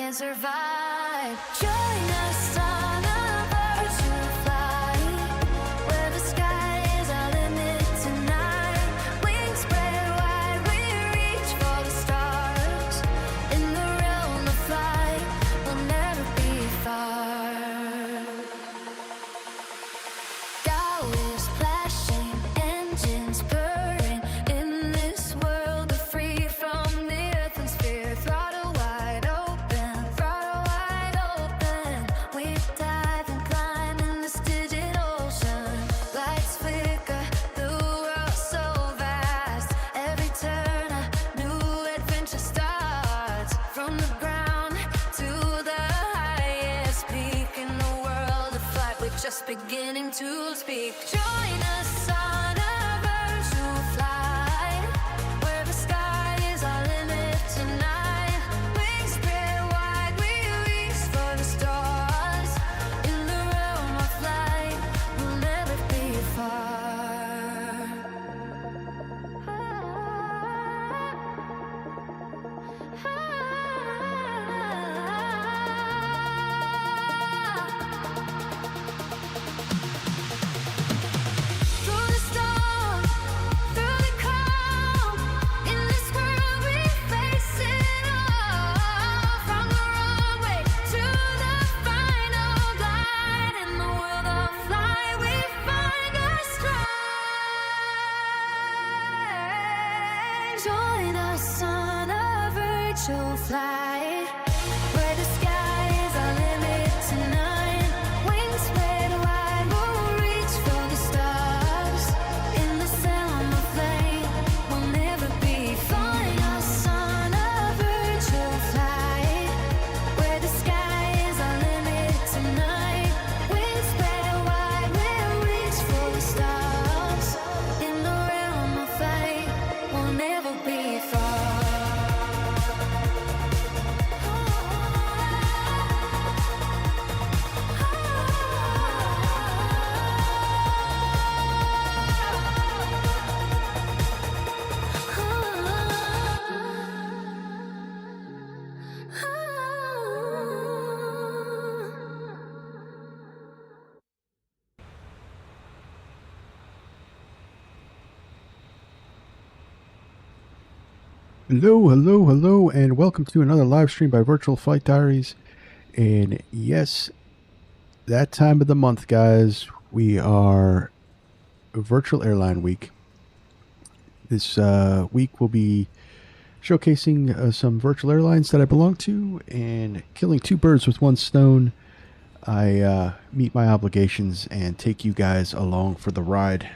can survive. Join us on a virtual flight, where the sky is our limit tonight. Wings spread wide, we reach for the stars. In the realm of flight, we'll never be far. Bow is splashing, engines purring. In this world, we're free from the atmosphere. Throttle wide open, we dive and climb in this digital ocean. Lights flicker, the world's so vast. Every turn a new adventure starts. From the ground to the highest peak in the world of flight, we're just beginning to speak. Join us on a virtual flight, where the sky is our limit tonight. Wings spread wide, we reach for the stars. In the realm of flight, we'll never be far. Through the storm, through the calm, in this world we face it all. From the runway to the final glide, in the world of flight we find our stride. Join us on a virtual flight, where the sky is our limit tonight. Wings spread wide, we'll reach for the stars. In the realm of flame, we'll never be far. Join us on a virtual flight, where the sky is our limit tonight. Wings spread wide, we'll reach for the stars. In the realm of flight, we'll never be far. Hello, hello, hello, and welcome to another live stream by Virtual Flight Diaries. And yes, that time of the month, guys, we are Virtual Airline Week. This week we'll be showcasing some virtual airlines that I belong to and killing two birds with one stone. I meet my obligations and take you guys along for the ride.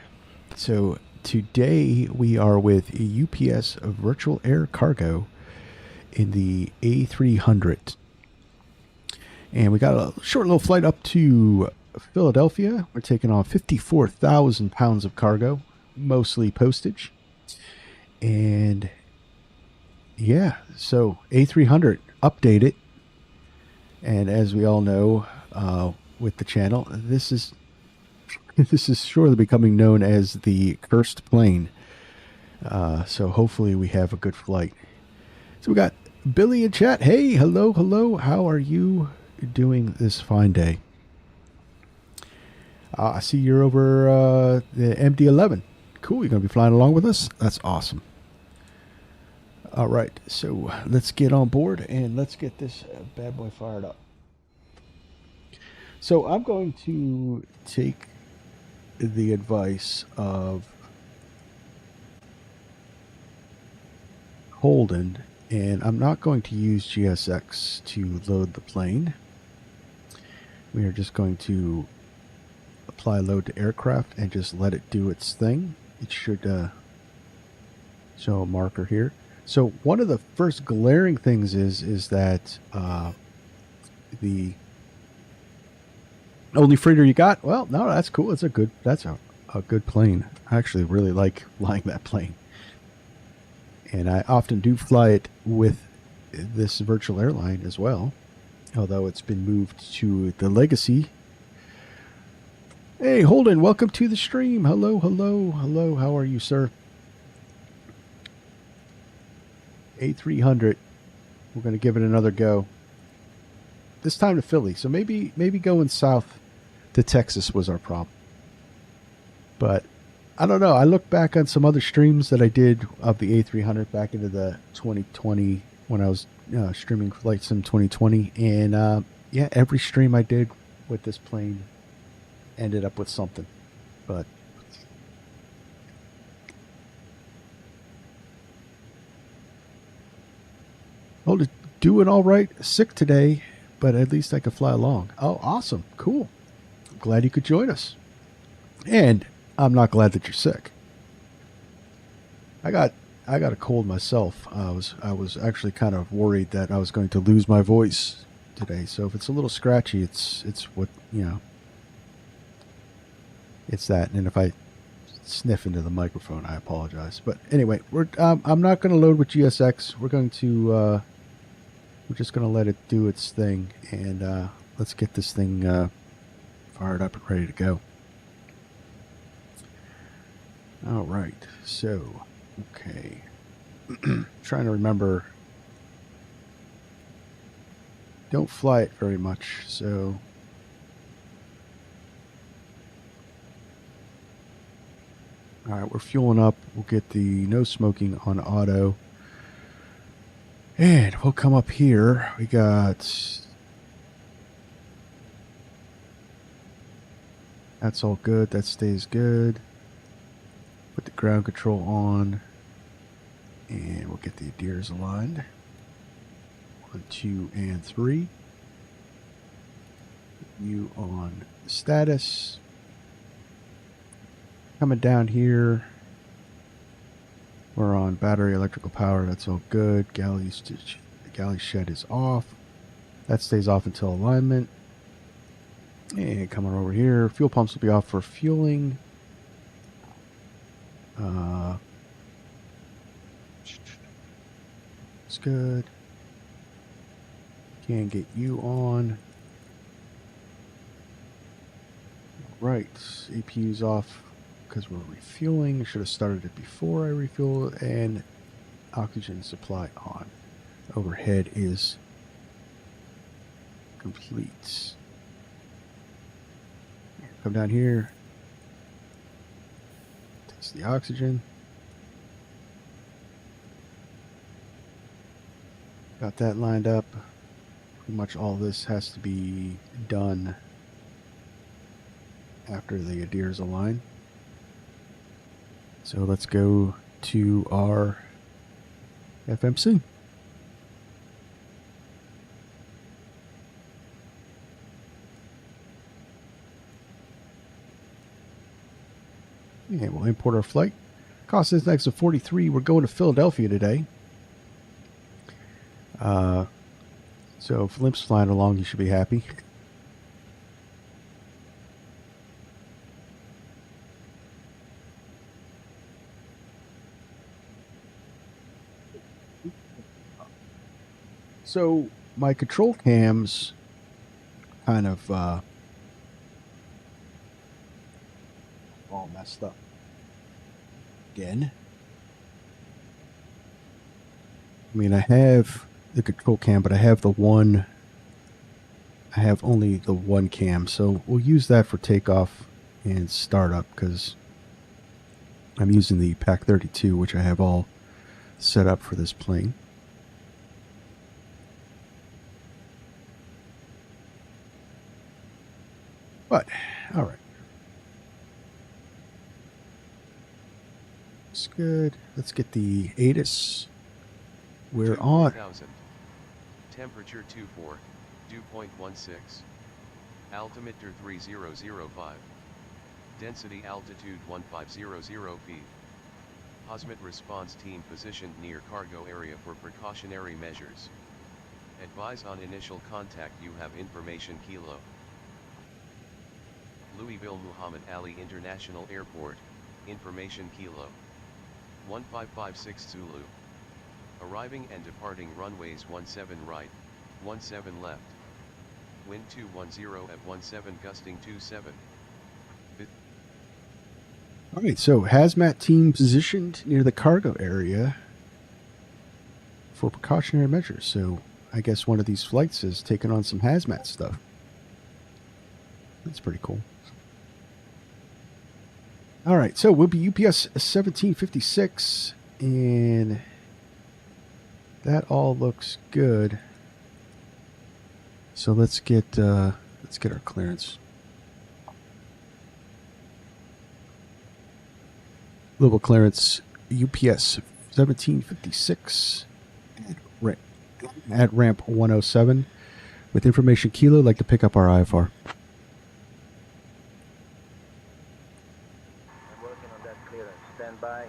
So today we are with UPS Virtual Air Cargo in the A300. And we got a short little flight up to Philadelphia. We're taking on 54,000 pounds of cargo, mostly postage. And yeah, so A300 updated. And as we all know, with the channel, this is surely becoming known as the cursed plane. So hopefully we have a good flight. So we got Billy in chat. Hey, hello, hello. How are you doing this fine day? I see you're over the MD-11. Cool. You're going to be flying along with us? That's awesome. All right. So let's get on board and let's get this bad boy fired up. So I'm going to take the advice of Holden, and I'm not going to use GSX to load the plane. We are just going to apply load to aircraft and just let it do its thing. It should show a marker here. So one of the first glaring things is that the only freighter you got? Well, no, that's cool. It's a good plane. I actually really like flying that plane. And I often do fly it with this virtual airline as well, although it's been moved to the Legacy. Hey, Holden, welcome to the stream. Hello, hello, hello. How are you, sir? A300. We're going to give it another go. this time to Philly. So maybe going south to Texas was our problem. But I don't know. I look back on some other streams that I did of the A300 back into the 2020 when I was streaming Flight Sim 2020, and yeah, every stream I did with this plane ended up with something. But well, doing all right. Sick today, but at least I could fly along. Oh, awesome. Cool. I'm glad you could join us. And I'm not glad that you're sick. I got a cold myself. I was actually kind of worried that I was going to lose my voice today. So if it's a little scratchy, it's what, you know, it's that. And if I sniff into the microphone, I apologize. But anyway, I'm not going to load with GSX. We're just going to let it do its thing, and let's get this thing fired up and ready to go. All right, so, okay. Trying to remember. Don't fly it very much, so. All right, we're fueling up. We'll get the no smoking on auto. And we'll come up here. We got... That's all good. That stays good. Put the ground control on. And we'll get the adheres aligned. 1, 2, and 3. You on status. Coming down here. We're on battery electrical power. That's all good. The galley shed is off. That stays off until alignment. And coming over here, fuel pumps will be off for fueling. It's good. Can get you on. Right, APU's off because we're refueling. Should have started it before I refueled. And oxygen supply on. Overhead is complete. Come down here. Test the oxygen. Got that lined up. Pretty much all this has to be done after the adheres align. So let's go to our FMC. And we'll import our flight. Cost is next to 43. We're going to Philadelphia today. So if Limp's flying along, you should be happy. So my control cams kind of all messed up again. I mean, I have the control cam, but I have I have only the one cam, so we'll use that for takeoff and startup because I'm using the Pack 32, which I have all set up for this plane. But, all right. It's good. Let's get the ATIS. We're on. Temperature 24, dew point 16. Altimeter 3005. Density altitude 1500 feet. Hosmet response team positioned near cargo area for precautionary measures. Advise on initial contact you have information Kilo. Louisville Muhammad Ali International Airport, information Kilo. 1556 Zulu. Arriving and departing runways 17 right, 17 left. Wind 210 at 17 gusting 27. All right, so hazmat team positioned near the cargo area for precautionary measures. So I guess one of these flights is taking on some hazmat stuff. That's pretty cool. All right, so we'll be UPS 1756, and that all looks good. So let's get our clearance. Level clearance UPS 1756 at ramp 107 with information Kilo. Like to pick up our IFR. I'm working on that clearance. Stand by.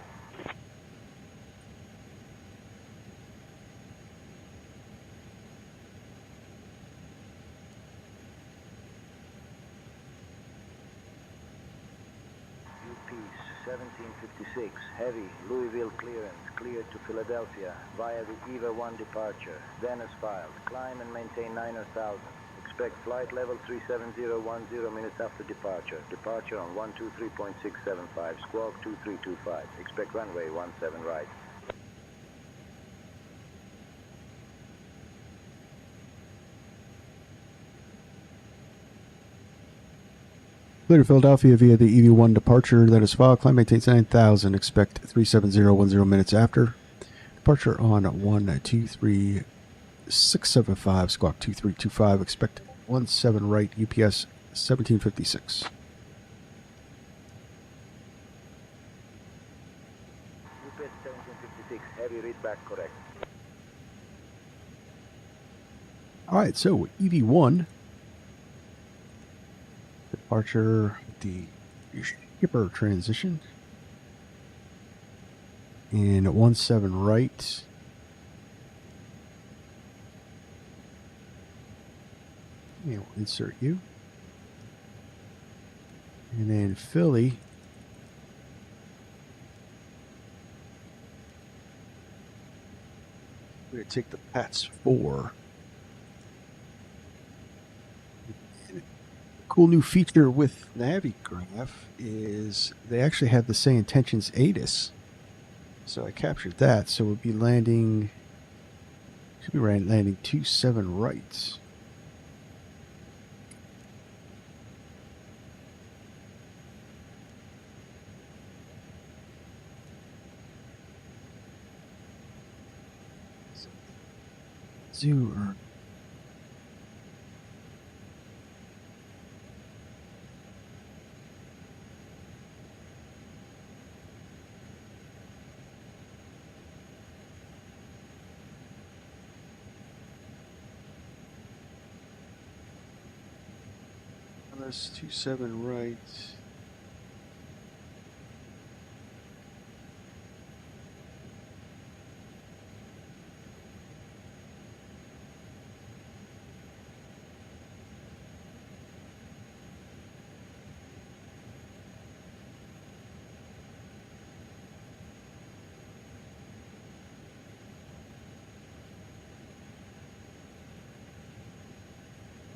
UPs 1756, heavy, Louisville clearance, cleared to Philadelphia via the EVA 1 departure. Then as filed. Climb and maintain 9,000. Expect flight level 37010 minutes after departure. Departure on 123.675, squawk 2325. Expect runway 17 right. Clear to Philadelphia via the EV1 departure. That is filed. Climb maintains 9,000. Expect 37010 minutes after. Departure on 123.675, squawk 2325. Expect 17 right, UPS 1756. UPS 1756, heavy, read back correct. All right, so EV1 departure, the skipper transition, and 17 right. And we'll insert you. And then Philly. We're going to take the PATS 4. Cool new feature with Navigraph is they actually have the Say Intentions ATIS. So I captured that. So we'll be landing, should be landing 27 right. Zoo. That's 27 right.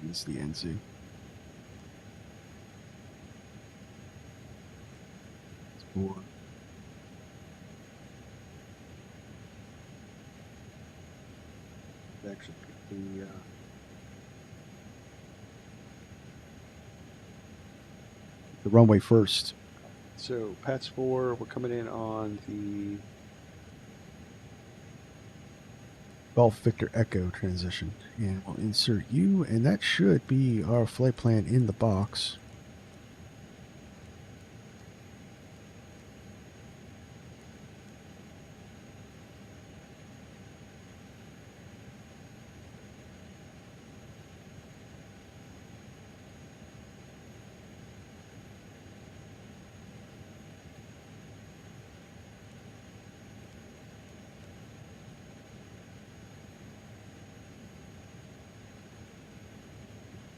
This is the NZ. More. Actually, the runway first. So PATS 4, we're coming in on the Golf Victor Echo transition, and we'll insert you, and that should be our flight plan in the box.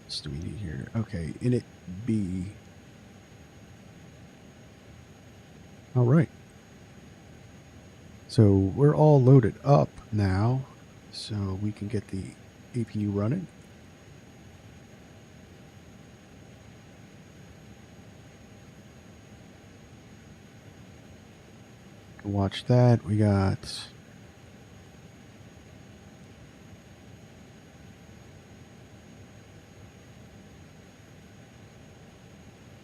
What do we need here? Okay, init B. All right. So we're all loaded up now, so we can get the APU running. Watch that. We got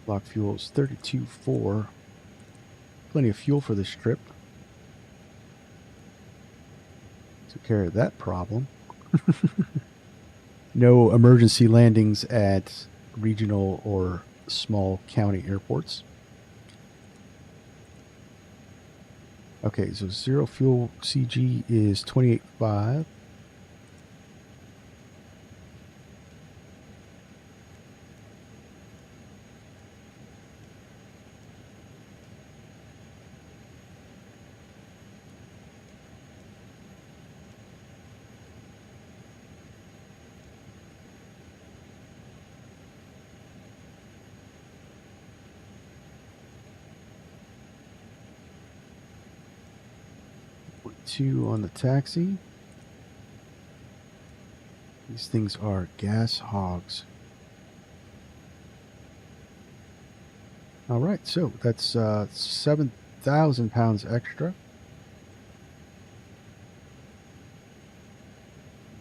Block fuel is 32.4. Plenty of fuel for this trip. Took care of that problem. No emergency landings at regional or small county airports. Okay, so zero fuel CG is 28.5. Two on the taxi. These things are gas hogs. All right, so that's 7,000 pounds extra.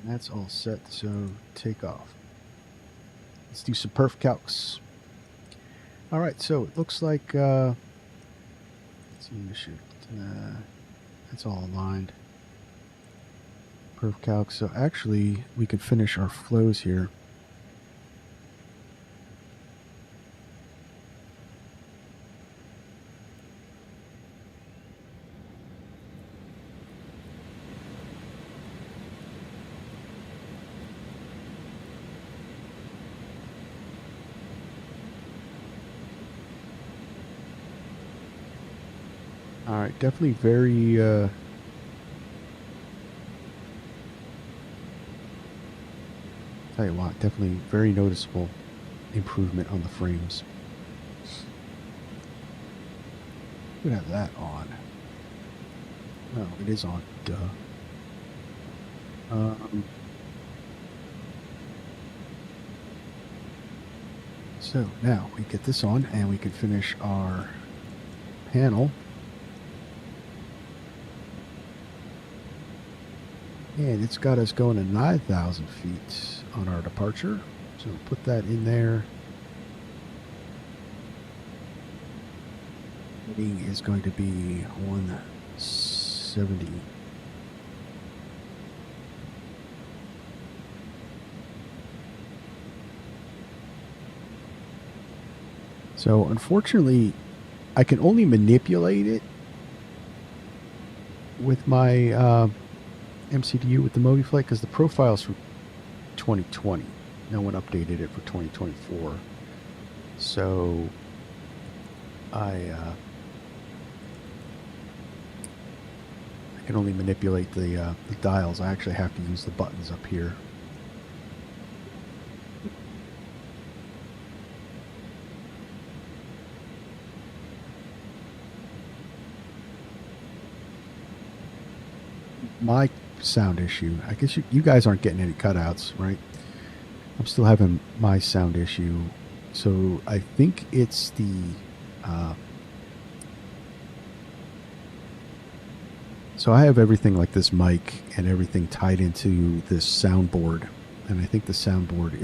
And that's all set, so take off. Let's do some perf calcs. All right, so it looks like let's see, it's all aligned. Perf calc. So actually, we can finish our flows here. All right, definitely very tell you what, definitely very noticeable improvement on the frames. We have that on. Oh, it is on. Duh. So now we get this on and we can finish our panel. And it's got us going to 9,000 feet on our departure. So we'll put that in there. Heading is going to be 170. So unfortunately, I can only manipulate it with my MCDU with the MobiFlight because the profile's from 2020. No one updated it for 2024. So I can only manipulate the dials. I actually have to use the buttons up here. My sound issue. I guess you guys aren't getting any cutouts, right? I'm still having my sound issue. So I think it's the so I have everything like this mic and everything tied into this soundboard, and I think the soundboard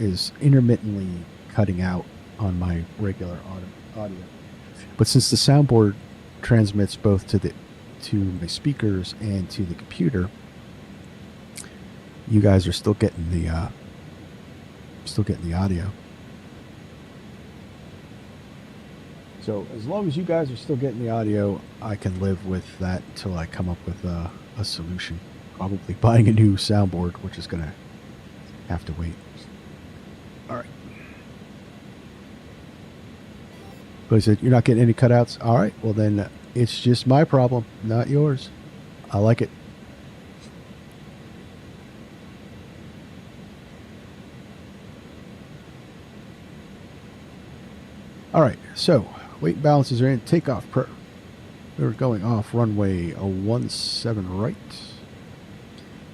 is intermittently cutting out on my regular audio. But since the soundboard transmits both to my speakers and to the computer, you guys are still getting the audio. So as long as you guys are still getting the audio, I can live with that until I come up with a solution. Probably buying a new soundboard, which is going to have to wait. All right. But he said, you're not getting any cutouts? All right. Well, then it's just my problem, not yours. I like it. All right. So weight balances are in. Takeoff. We're going off runway 17 right.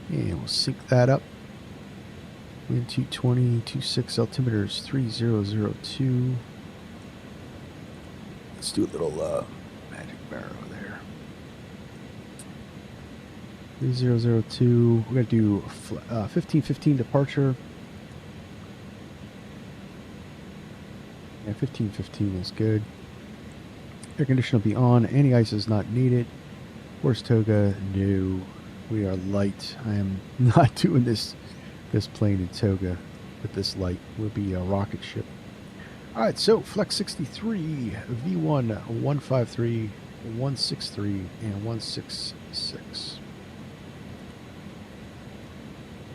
And we'll sync that up. Wind 220, 26 altimeters 3002. Let's do a little magic barrow there. 3002. We're going to do 1515 departure. Yeah, 1515 is good. Air conditioner will be on. Anti-ice is not needed. Horse toga, no. We are light. I am not doing this plane in toga with this light. We'll be a rocket ship. All right, so Flex 63, V1 153, 163, and 166.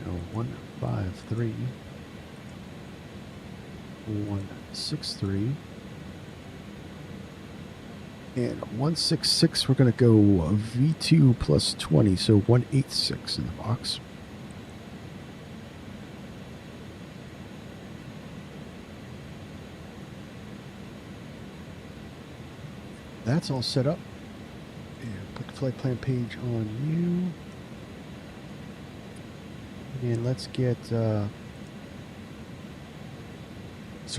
No, 153, 163. And 166, we're going to go V2 plus 20, so 186 in the box. That's all set up. And put the flight plan page on you. And let's get so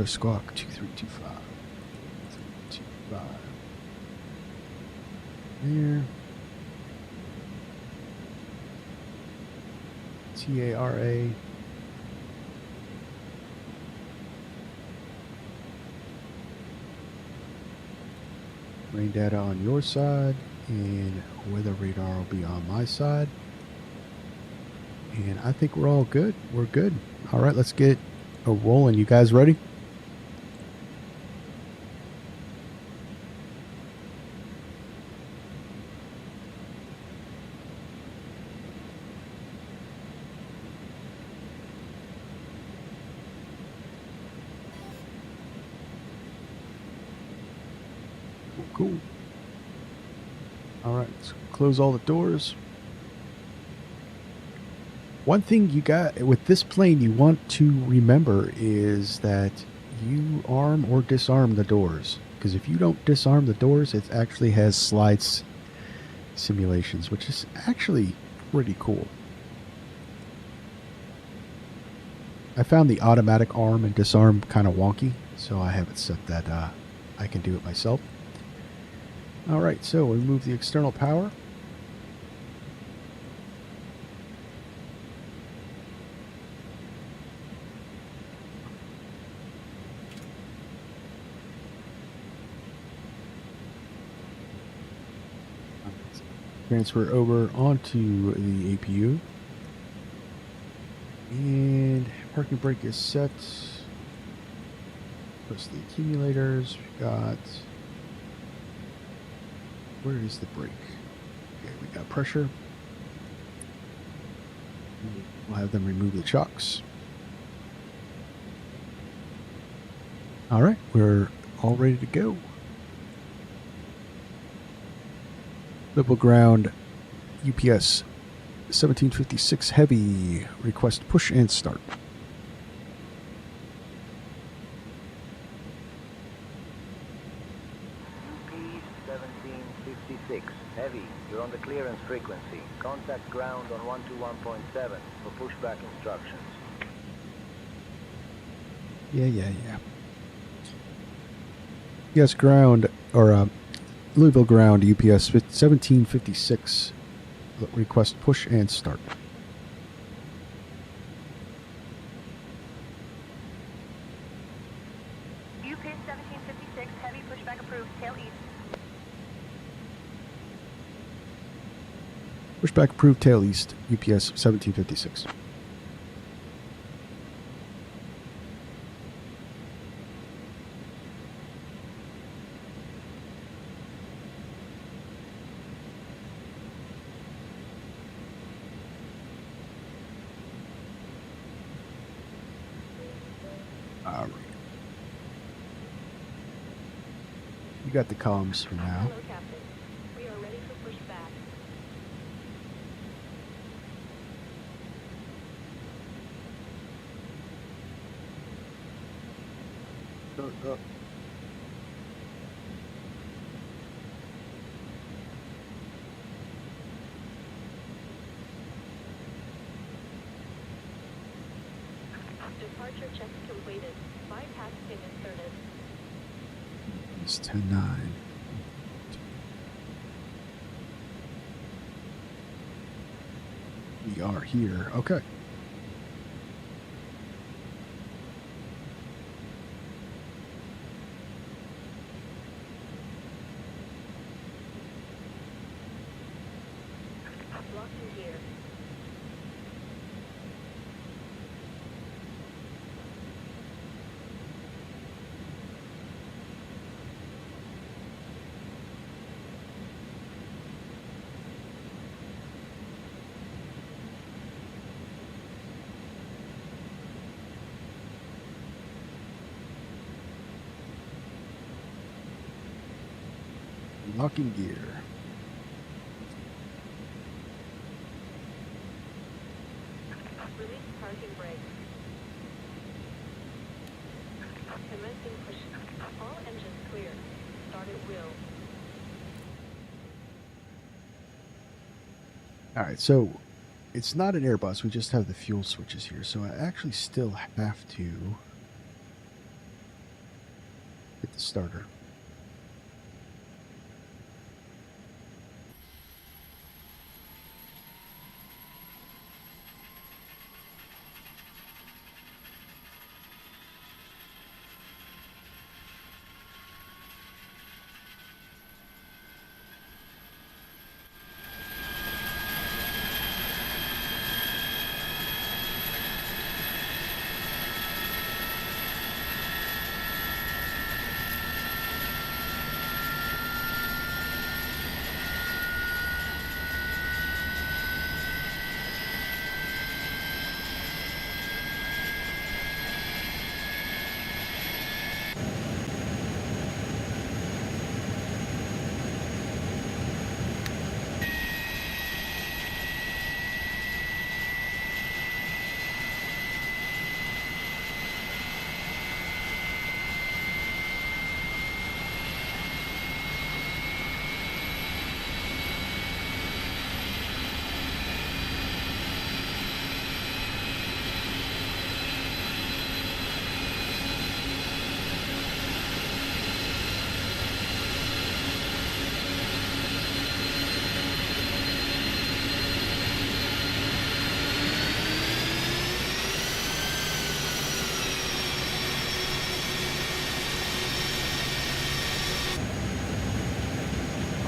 squawk 2325. 325. There. TARA. Rain data on your side, and weather radar will be on my side. And I think we're all good. We're good. All right, let's get a rolling. You guys ready? Cool. All right, let's close all the doors. One thing you got with this plane you want to remember is that you arm or disarm the doors. Because if you don't disarm the doors, it actually has slides simulations, which is actually pretty cool. I found the automatic arm and disarm kind of wonky, so I have it set that I can do it myself. All right, so we remove the external power. Transfer over onto the APU. And parking brake is set. Press the accumulators. We've got... Where is the brake? Okay, we got pressure. We'll have them remove the chocks. All right, we're all ready to go. Level ground, UPS 1756 heavy. Request push and start. Heavy, you're on the clearance frequency. Contact ground on 121.7 for pushback instructions. Yeah. Yes, ground, or Louisville ground, UPS 1756. Request push and start. UPS 1756, heavy pushback approved, tail east. Pushback approved, tail east, UPS 1756. All right. You got the comms for now. Hello, Captain. We are ready for pushback. Departure checks completed. Bypass pin inserted. It's 10-9. We are here. Okay. Locking gear. Release parking brake. Commencing push. All engines clear. Start at wheel. All right, so it's not an Airbus. We just have the fuel switches here. So I actually still have to hit the starter.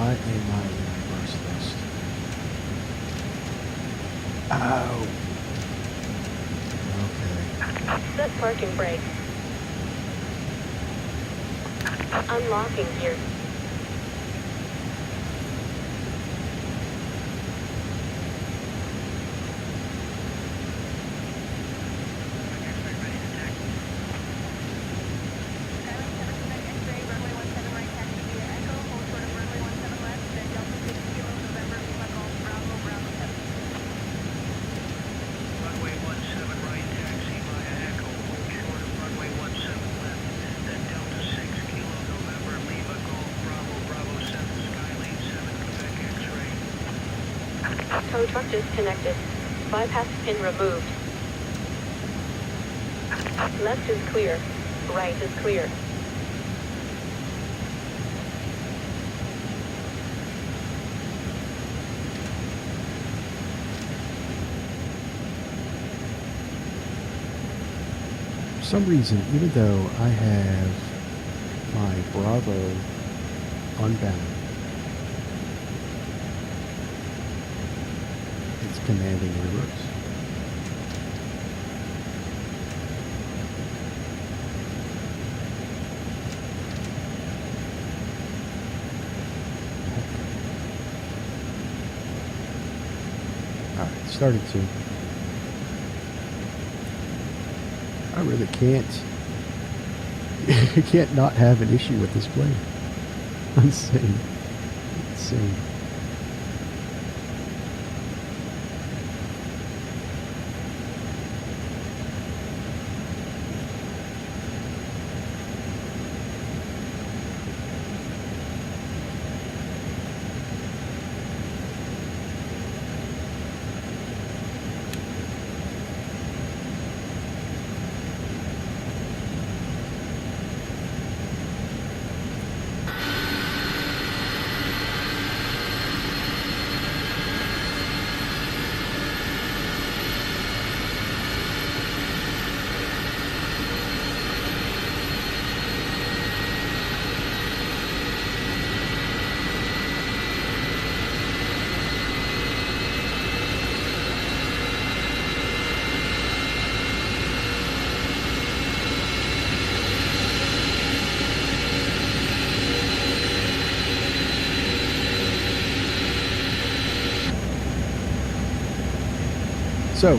I am not in the reverse list. Ow. Okay. Set parking brake. Unlocking gear. Tow truck disconnected. Bypass pin removed. Left is clear. Right is clear. For some reason, even though I have my Bravo unbound, it's commanding reverse. Alright, started to. I really can't. I can't not have an issue with this plane. Insane. Insane. So,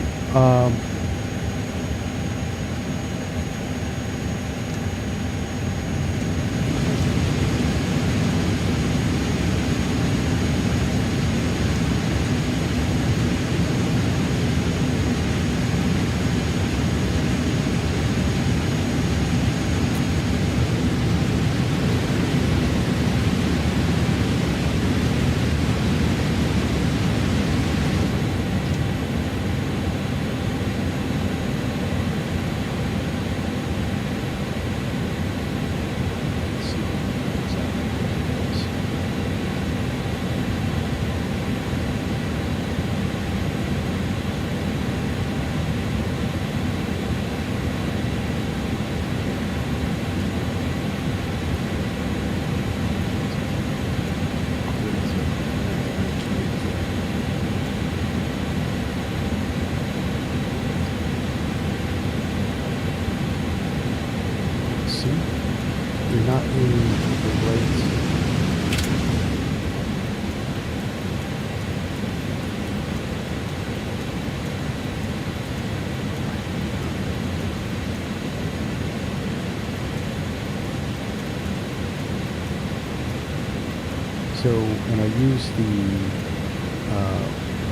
So, and I use the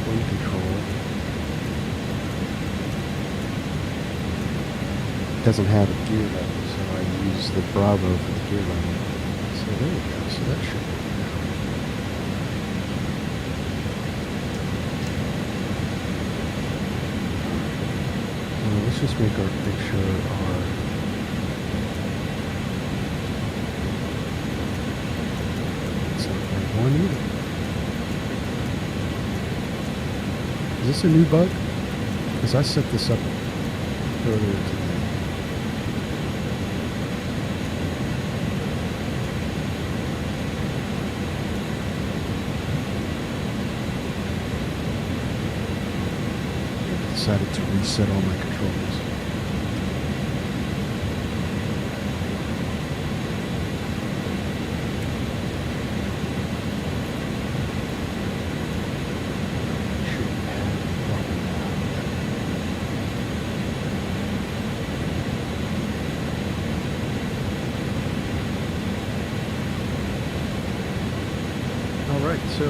wind control. It doesn't have a gear level, so I use the Bravo for the gear level. So there we go. So that should work now. Let's just make sure our one either. Is this a new bug? Because I set this up earlier today. I decided to reset all my controls. Alright, so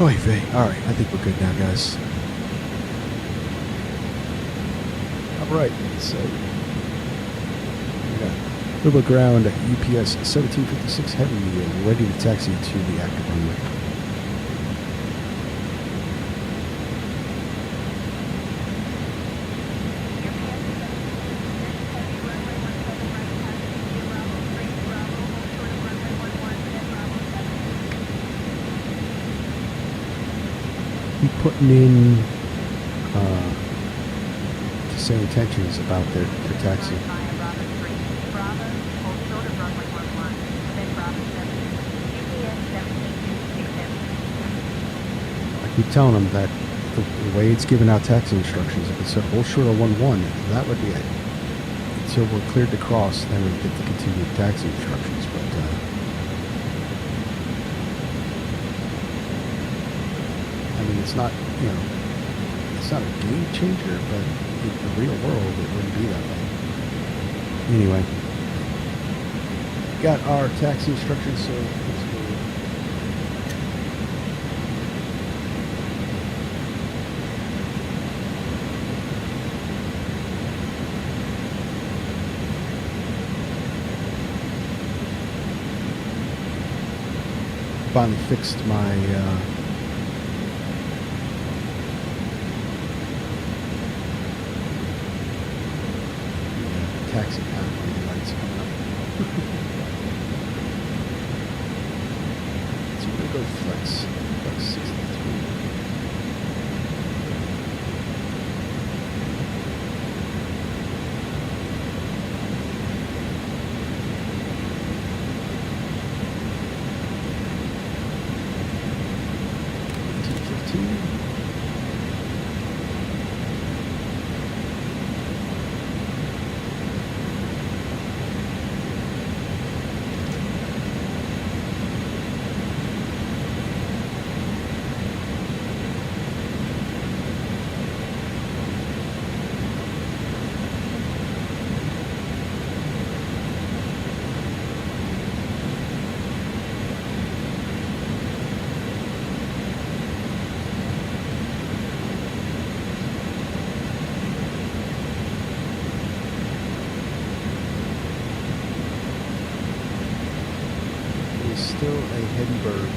Oy vey. Alright, I think we're good now, guys. Alright, so we got River Ground UPS 1756 Heavy ready to taxi to the active runway. Putting in to say intentions about their taxi. I keep telling them that the way it's giving out taxi instructions, if it said hold short of 11, that would be it. Until we're cleared to cross, then we get the continued taxi instructions. But I mean, it's not, it's not a game changer, but in the real world, it wouldn't be that way. Anyway, got our taxi instructions, so let's go. Finally fixed my taxi pathway lights coming up. So we're going to go flex 63. Still a heavy bird.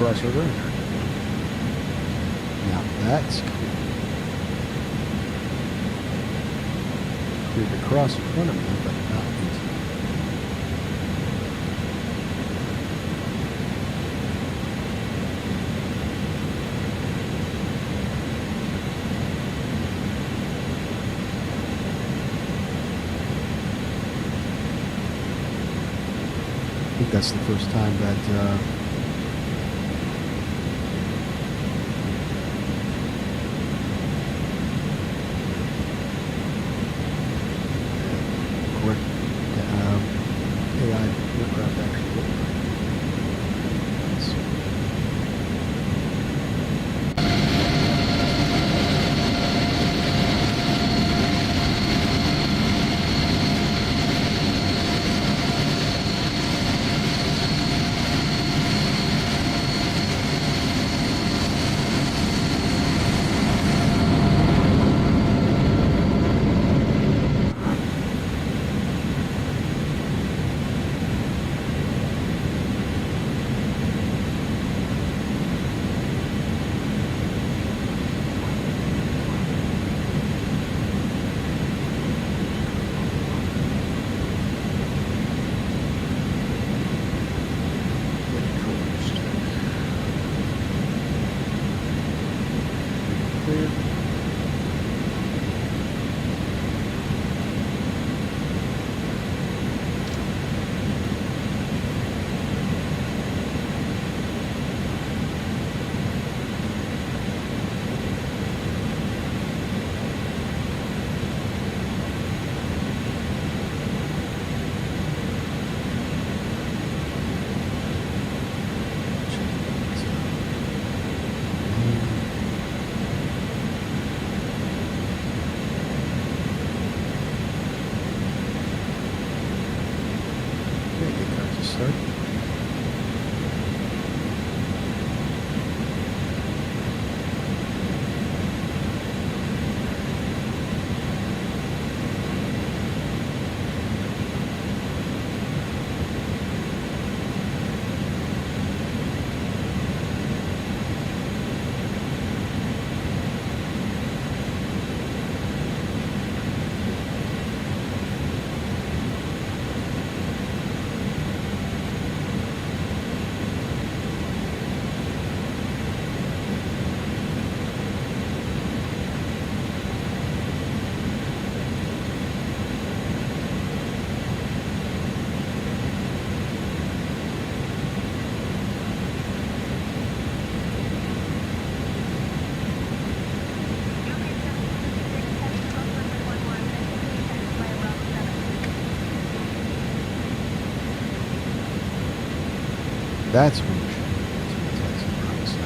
crossover. Now that's clear. Cleared across in front of me, but not into. I think that's the first time that correct AI aircraft actually look like. That's when you should be taxi Bravo 7.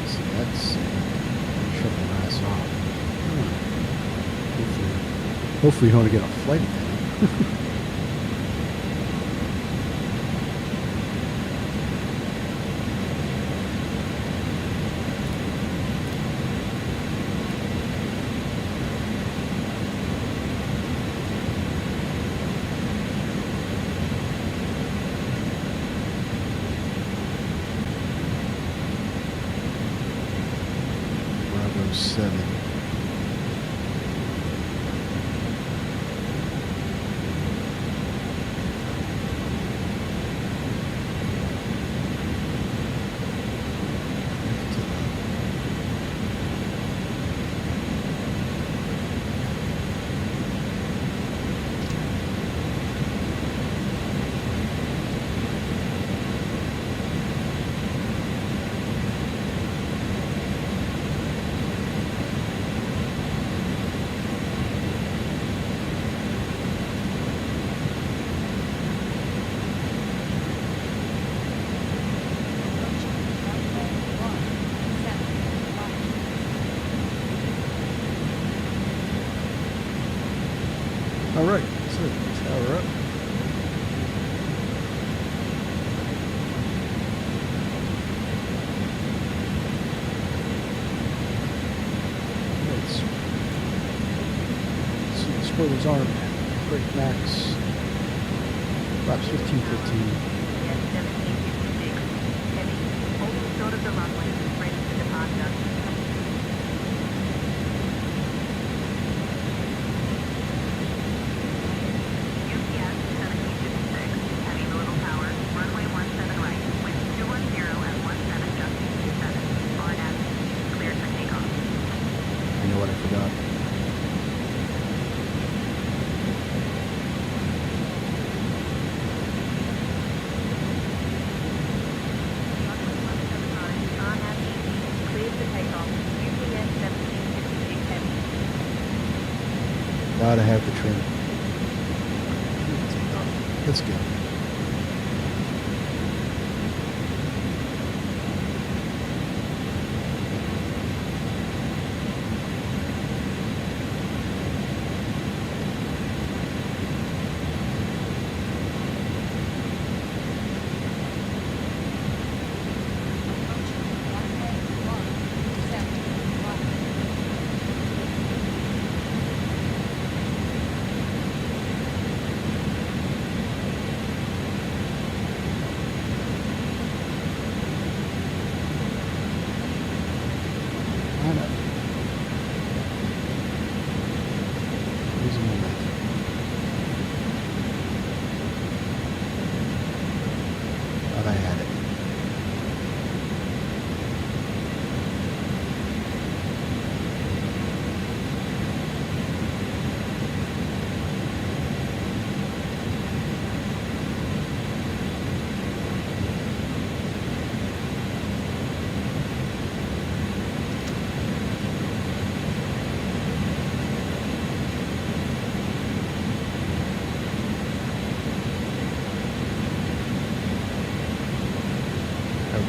See, that's shut my ass off. Hopefully you want to get a flight attendant. Bravo 7. spoilers armed. Brake max. Flaps 15, 15. KSDF-1756. Heavy. Holding short of the runway. Ready for departure. UPS 1756. Heavy little power. Runway 17 right. With 210 at 17 just 27. RNAV. Cleared for takeoff. You know what I forgot? Runway 17 right. RNAV easy. Cleared for takeoff. UPS 1756 heavy. Gotta have the trim. Let's go. Line up. Losing momentum. Thought I had it.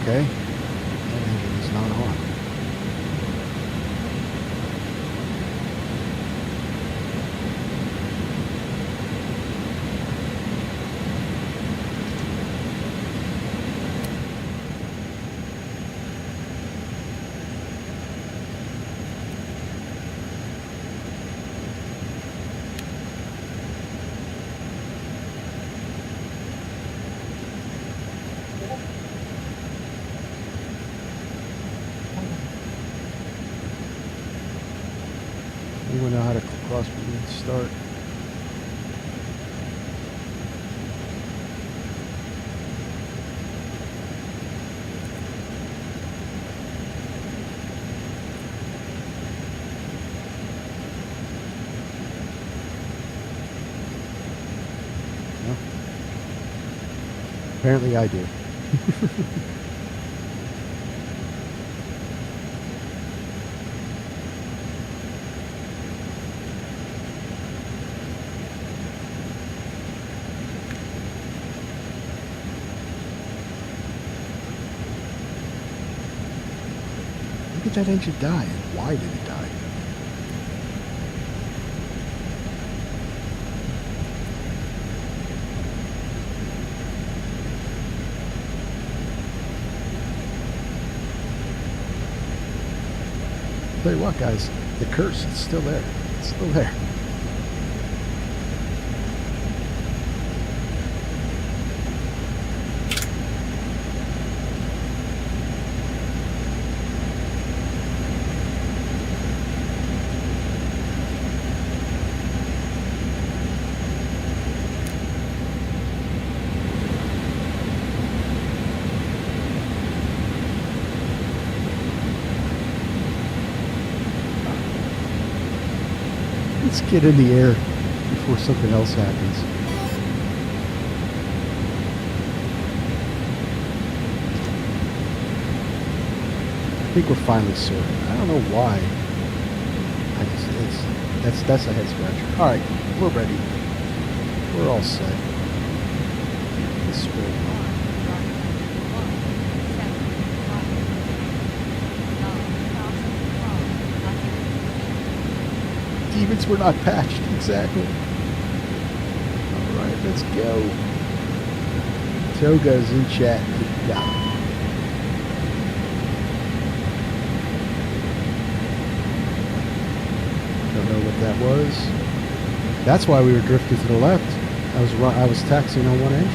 Okay. That engine is not on. Anyone know how to cross between start? No? Apparently I do. Look at that engine die, and why did it die? Tell you what, guys, the curse is still there. It's still there. Let's get in the air before something else happens. I think we're finally sorted. I don't know why. That's a head scratcher. All right, we're ready. We're all set. Let's roll on. Demons were not patched, exactly. Alright, let's go. Toga's in chat. Got it. Don't know what that was. That's why we were drifting to the left. I was taxiing on one engine.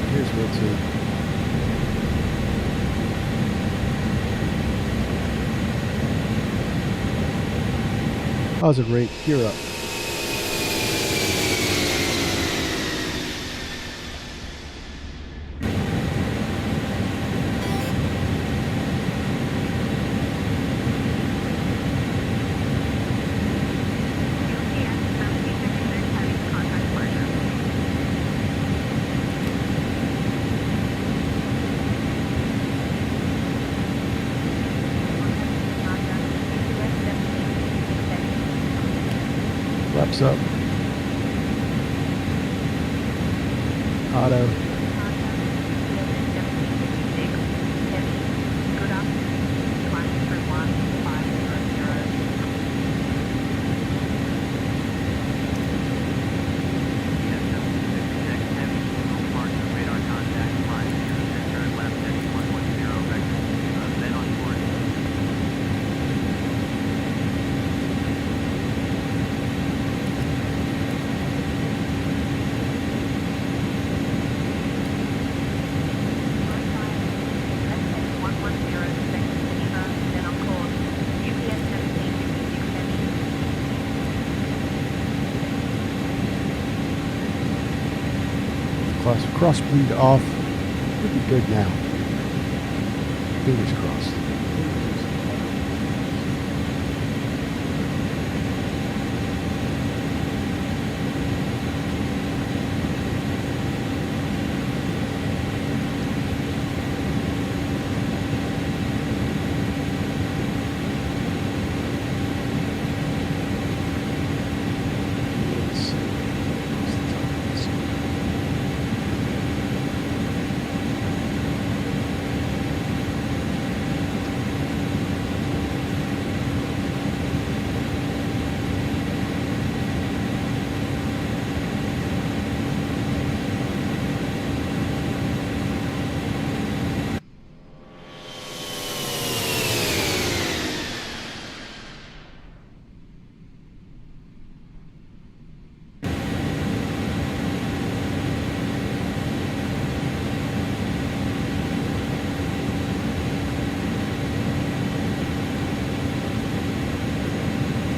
Here's where to. How's it rate? Gear up. Flaps up. Auto. Crossbleed off. Should be good now. Fingers crossed.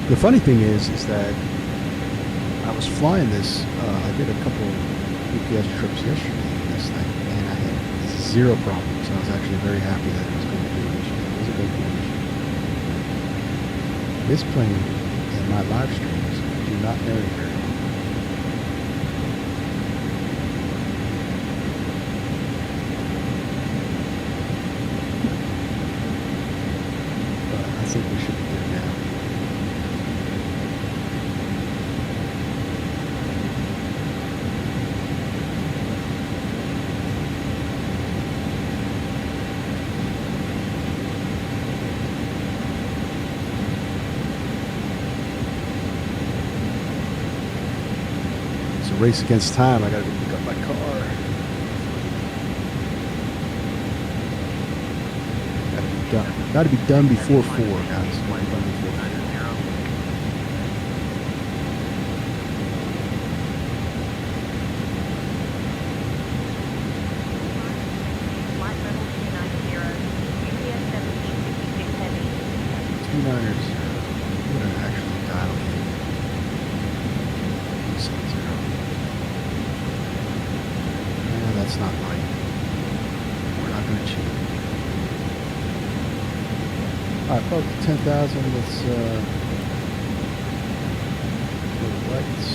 The funny thing is that I was flying this. I did a couple UPS trips yesterday in this thing, and I had zero problems. I was actually very happy that it was going to do this. It was a good condition. This plane and my live streams do not vary very well. But I think we should be good now. Race against time. I gotta go pick up my car. Gotta be done. Gotta be done before 4, guys. Gotta be done before 4. Two-niners. I'm gonna actually dial in. That's not right. We're not going to cheat. Alright, folks, 10,000. Let's go lights.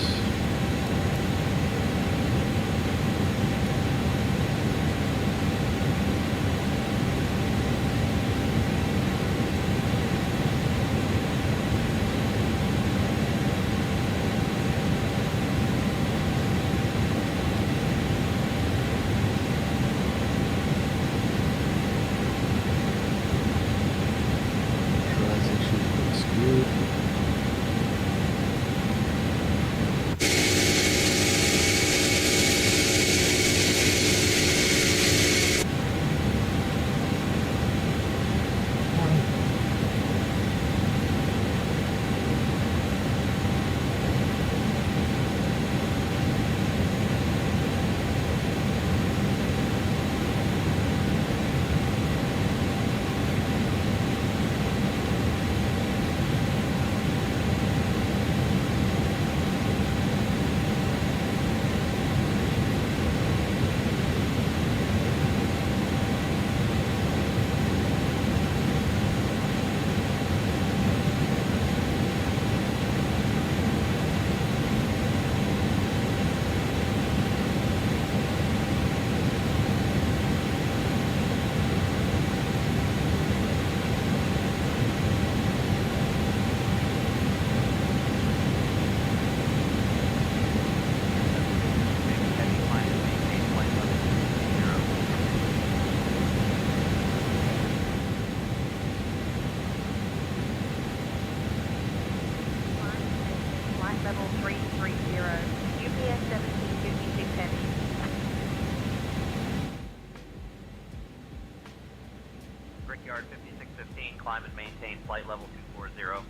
Brickyard 5615, climb and maintain flight level 240.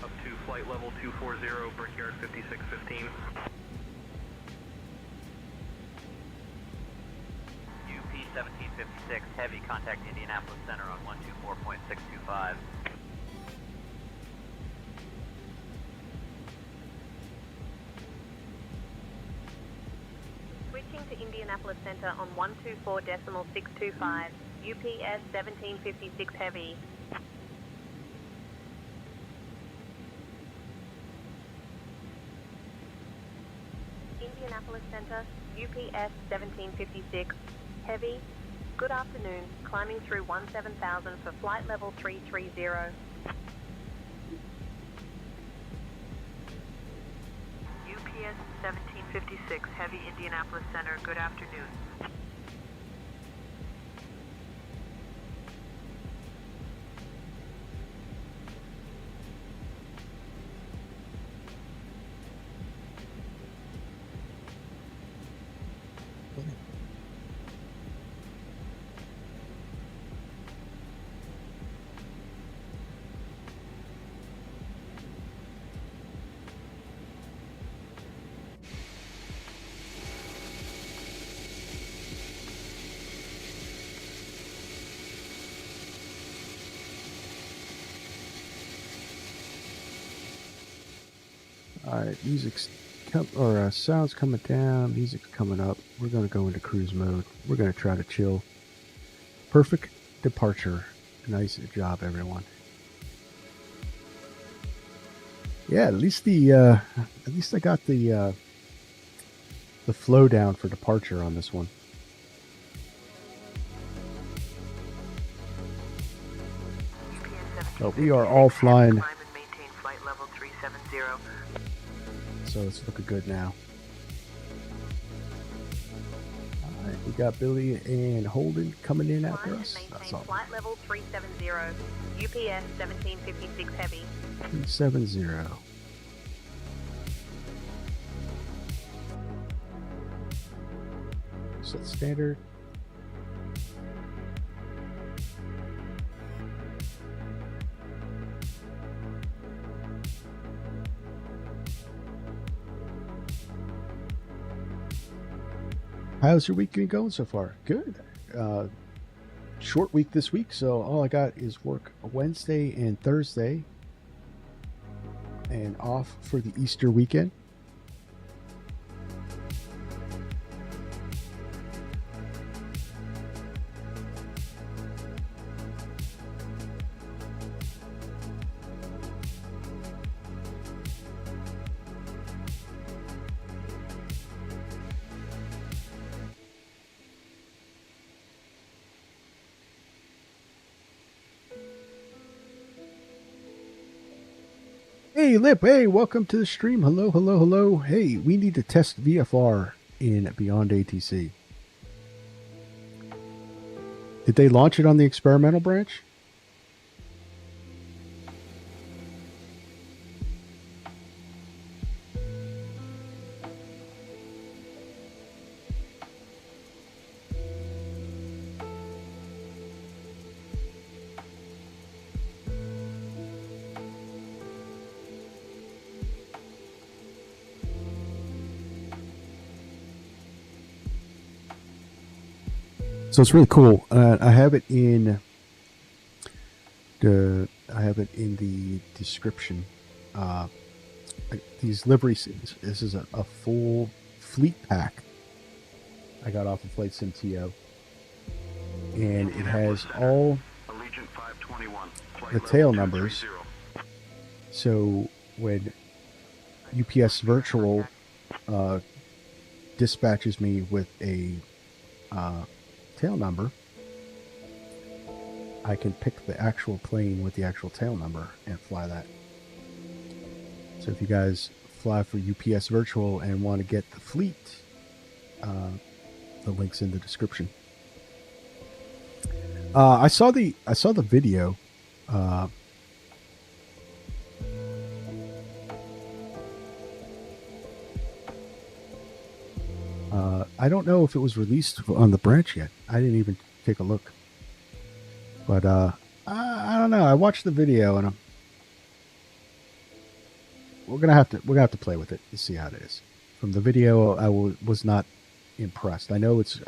Up to flight level 240, Brickyard 5615. UP 1756, heavy, contact Indianapolis Center on 124.625. Switching to Indianapolis Center on 124.625, UPS 1756 heavy. Indianapolis Center, UPS 1756 heavy. Good afternoon, climbing through 17,000 for flight level 330. UPS 1756 heavy, Indianapolis Center, good afternoon. All right, sounds coming down, music's coming up. We're going to go into cruise mode. We're going to try to chill. Perfect departure. Nice job, everyone. Yeah, at least I got the flow down for departure on this one. Oh, we are all flying. Climb and maintain flight level 370. So it's looking good now. All right, we got Billy and Holden coming in after Climb us. and That's maintain all. flight level 370. UPS 1756 heavy. 370. Set standard. How's your week been going so far? Good. Short week this week, so all I got is work Wednesday and Thursday, and off for the Easter weekend. Hey, Lip. Hey, welcome to the stream. Hello, hello, hello. Hey, we need to test VFR in Beyond ATC. Did they launch it on the experimental branch? So it's really cool. I have it in the description. These liveries. This is a full fleet pack I got off of Flight Sim TO, and it has all Allegiant 521, the tail numbers. So when UPS Virtual dispatches me with a tail number, I can pick the actual plane with the actual tail number and fly that. So if you guys fly for UPS Virtual and want to get the fleet, the link's in the description. I saw the video. I don't know if it was released on the branch yet. I didn't even take a look. But I don't know. I watched the video and we're gonna have to play with it to see how it is. From the video, I was not impressed. I know it's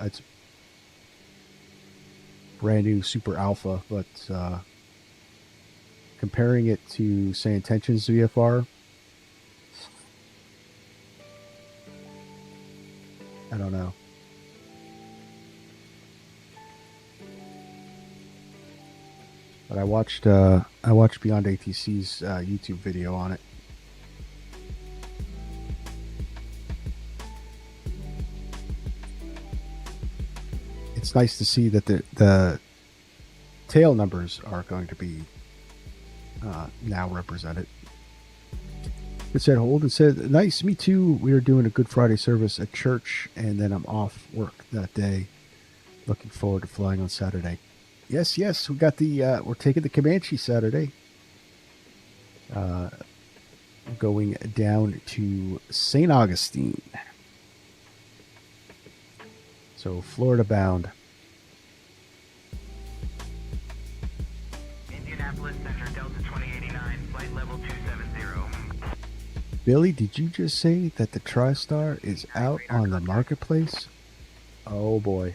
brand new super alpha, but comparing it to say Intentions VFR, I don't know. But I watched Beyond ATC's YouTube video on it. It's nice to see that the tail numbers are going to be now represented. It said hold and said nice. Me too. We are doing a Good Friday service at church, and then I'm off work that day. Looking forward to flying on Saturday. Yes, we got the we're taking the Comanche Saturday. Going down to St. Augustine. So Florida bound. Indianapolis Center, Delta 2089, flight level 270. Billy, did you just say that the TriStar is out on the marketplace? Oh boy.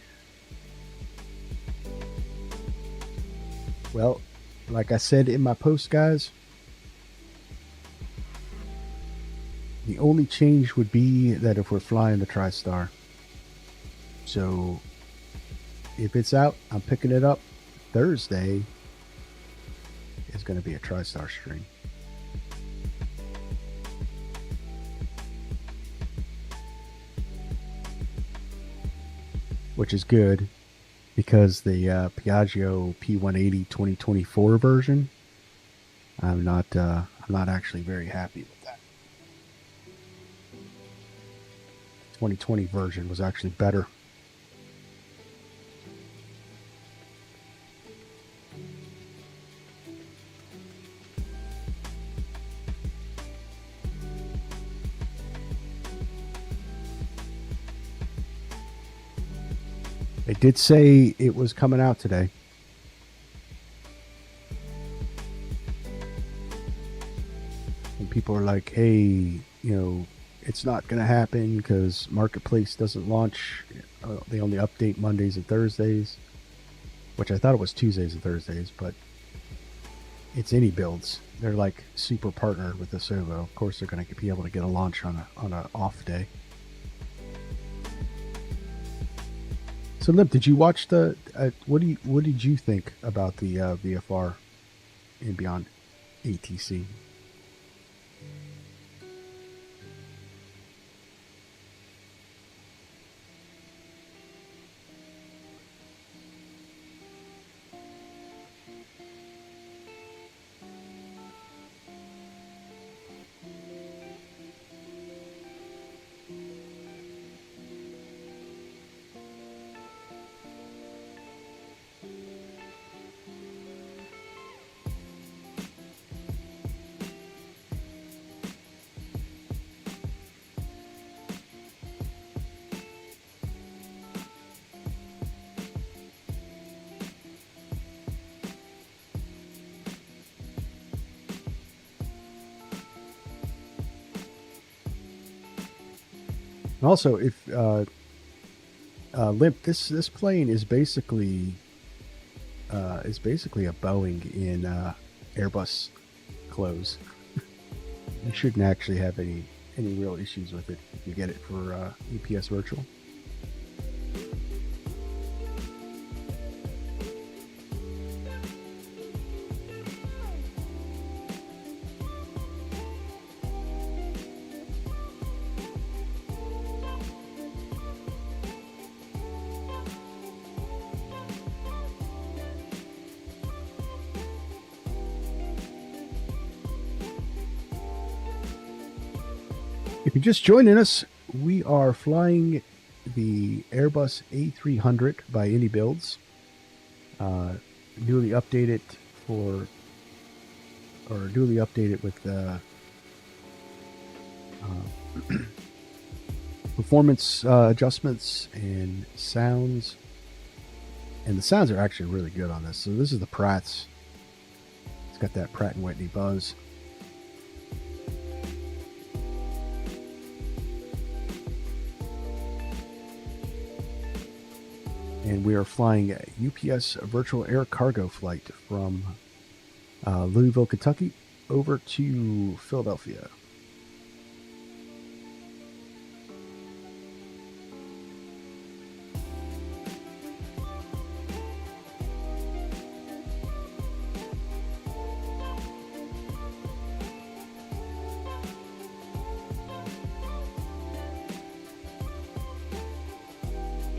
Well, like I said in my post, guys, the only change would be that if we're flying the TriStar. So, if it's out, I'm picking it up. Thursday is going to be a TriStar stream. Which is good. Because the Piaggio P180 2024 version, I'm not actually very happy with that. 2020 version was actually better. They did say it was coming out today. And people are like, hey, it's not going to happen because Marketplace doesn't launch. They only update Mondays and Thursdays, which I thought it was Tuesdays and Thursdays, but it's Inibuilds. They're like super partnered with Asovo. Of course, they're going to be able to get a launch on a off day. So, Limp, did you watch the? What did you think about the VFR and Beyond ATC? And also, if Limp, this plane is basically a Boeing in Airbus clothes. You shouldn't actually have any real issues with it if you get it for EPS Virtual. If you're just joining us, we are flying the Airbus A300 by Inibuilds, newly updated with performance adjustments and sounds. And the sounds are actually really good on this. So this is the Pratt's. It's got that Pratt & Whitney buzz. And we are flying a UPS virtual air cargo flight from Louisville, Kentucky, over to Philadelphia.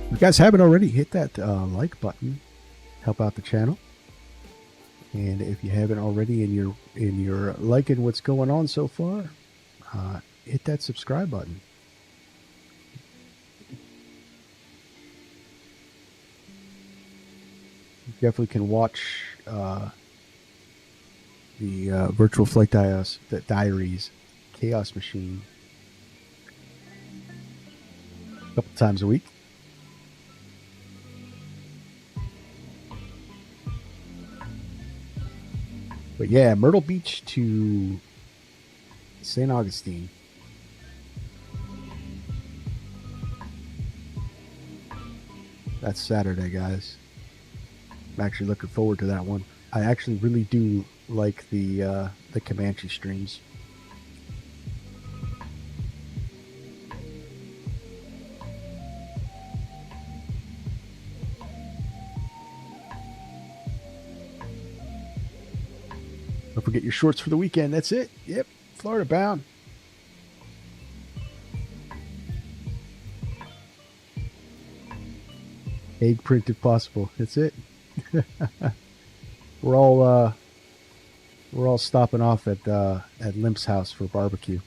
If you guys haven't already, hit that like button, help out the channel. And if you haven't already and you're liking what's going on so far, hit that subscribe button. You definitely can watch the virtual flight diaries chaos machine a couple times a week. But yeah, Myrtle Beach to St. Augustine. That's Saturday, guys. I'm actually looking forward to that one. I actually really do like the Comanche streams. Don't forget your shorts for the weekend. That's it. Yep, Florida bound. Egg print if possible. That's it. We're all stopping off at Limp's house for barbecue.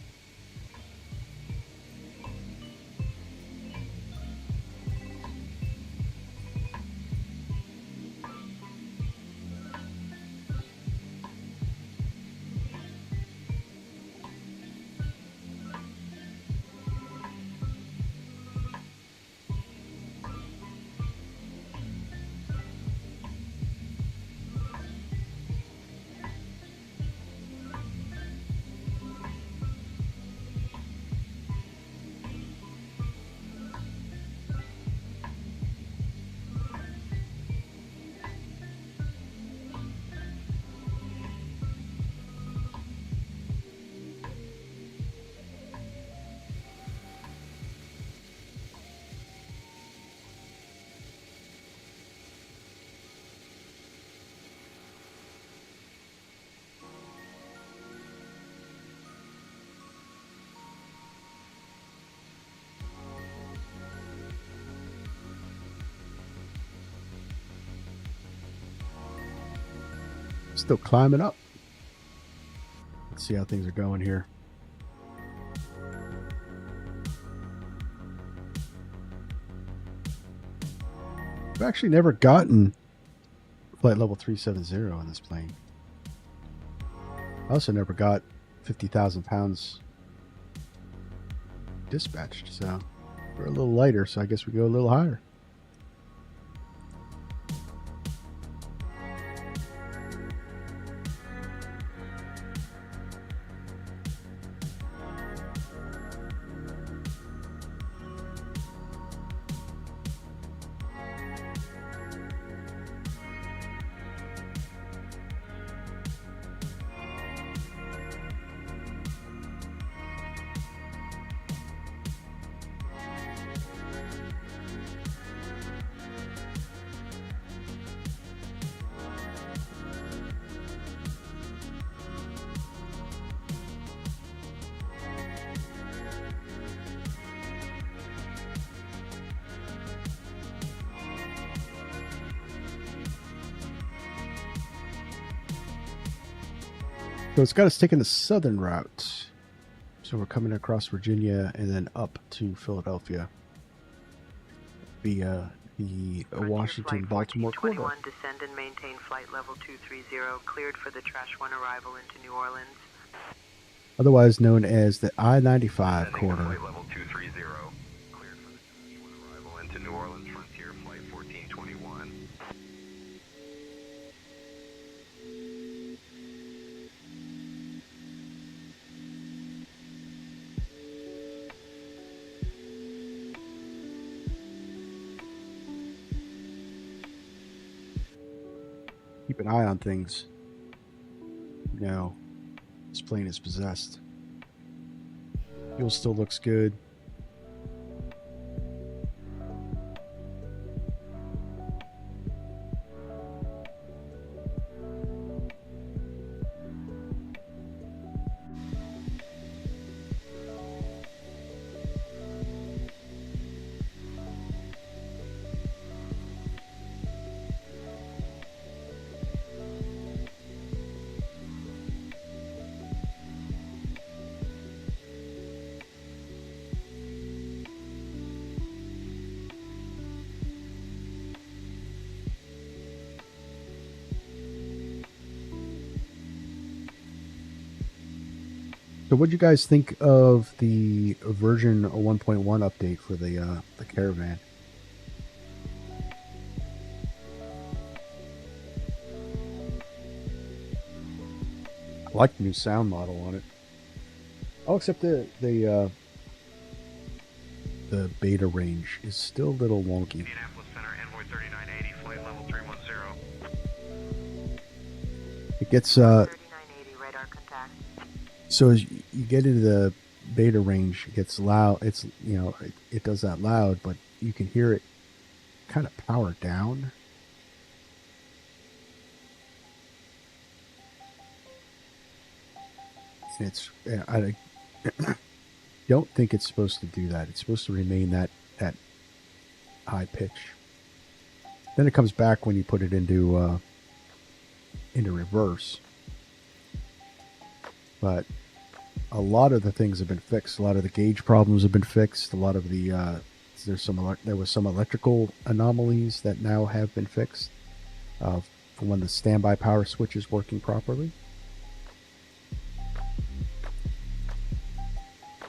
Still climbing up. Let's see how things are going here. I've actually never gotten flight level 370 on this plane. I also never got 50,000 pounds dispatched, so we're a little lighter, so I guess we go a little higher. So it's got us taking the southern route. So we're coming across Virginia and then up to Philadelphia via the Washington-Baltimore corridor. 21, descend and maintain flight level 230, cleared for the Trash 1 arrival into New Orleans. Otherwise known as the I-95 corridor. Flight level 230, cleared for the Trash 1 arrival into to New Orleans Frontier Flight 1421. Keep an eye on things. No, this plane is possessed. Fuel still looks good. So, what do you guys think of the version 1.1 update for the Caravan? I like the new sound model on it. Oh, except the beta range is still a little wonky. Indianapolis Center, Envoy 3980, flight level 310. It gets 3980, radar contact. so as you get into the beta range, it gets loud. It's it does that loud, but you can hear it kind of power down. And it's I don't think it's supposed to do that. It's supposed to remain that high pitch. Then it comes back when you put it into reverse. But a lot of the things have been fixed. A lot of the gauge problems have been fixed. A lot of the there was some electrical anomalies that now have been fixed for when the standby power switch is working properly.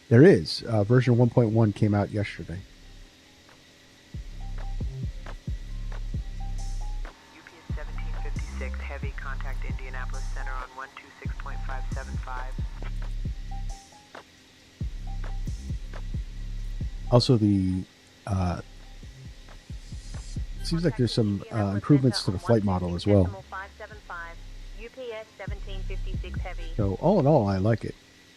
There is version 1.1 came out yesterday. UPS 1756, heavy, contact Indianapolis Center on 126.575. Also, the seems like there's some improvements to the flight model as well. UPS 1756 heavy. So all in all, I like it,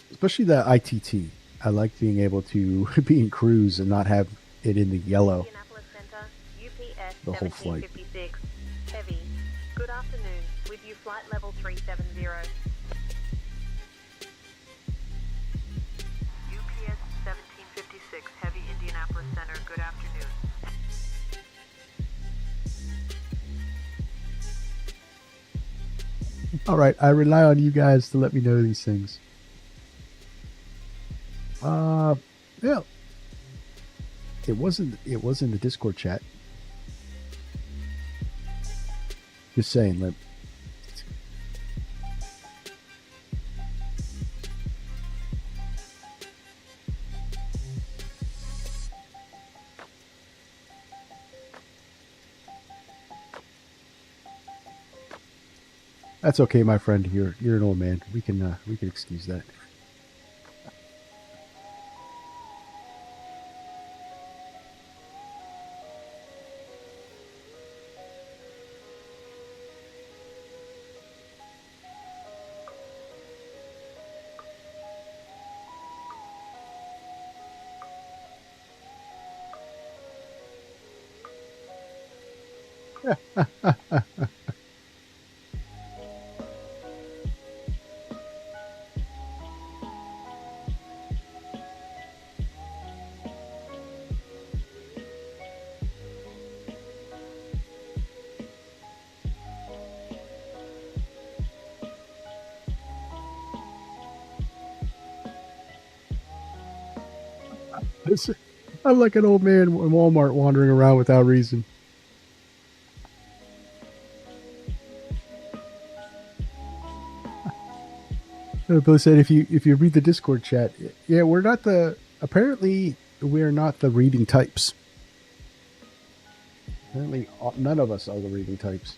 especially the ITT. I like being able to be in cruise and not have it in the yellow Indianapolis Center, UPS the whole flight. 1756 heavy. Good afternoon. With you, flight level 370. UPS 1756 heavy, Indianapolis Center. Good afternoon. All right, I rely on you guys to let me know these things. Yeah. It was in the Discord chat. Just saying, that's okay, my friend. You're an old man. We can excuse that. I'm like an old man in Walmart wandering around without reason. Bill said, if you read the Discord chat, yeah, we're not the reading types. Apparently, none of us are the reading types.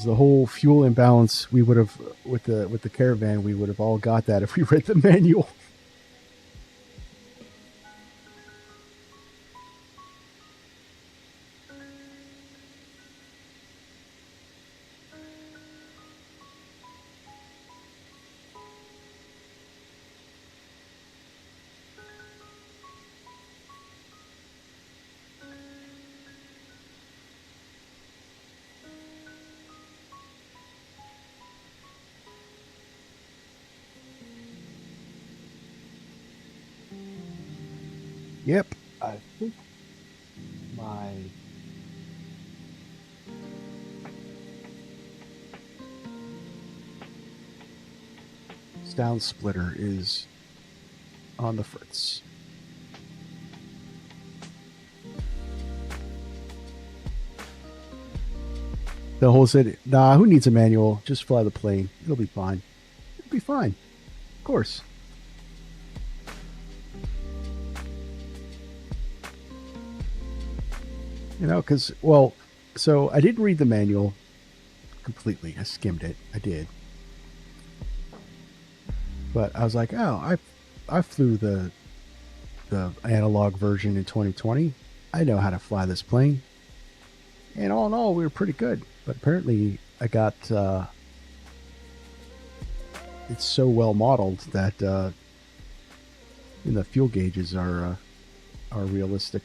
The whole fuel imbalance we would have with the caravan, we would have all got that if we read the manual. Yep, I think my down splitter is on the fritz. The whole said, nah, who needs a manual? Just fly the plane. It'll be fine. It'll be fine. Of course. You know, because, well, so I didn't read the manual completely. I skimmed it. I did. But I was like, oh, I flew the analog version in 2020. I know how to fly this plane. And all in all, we were pretty good. But apparently I got, it's so well modeled that the fuel gauges are realistic.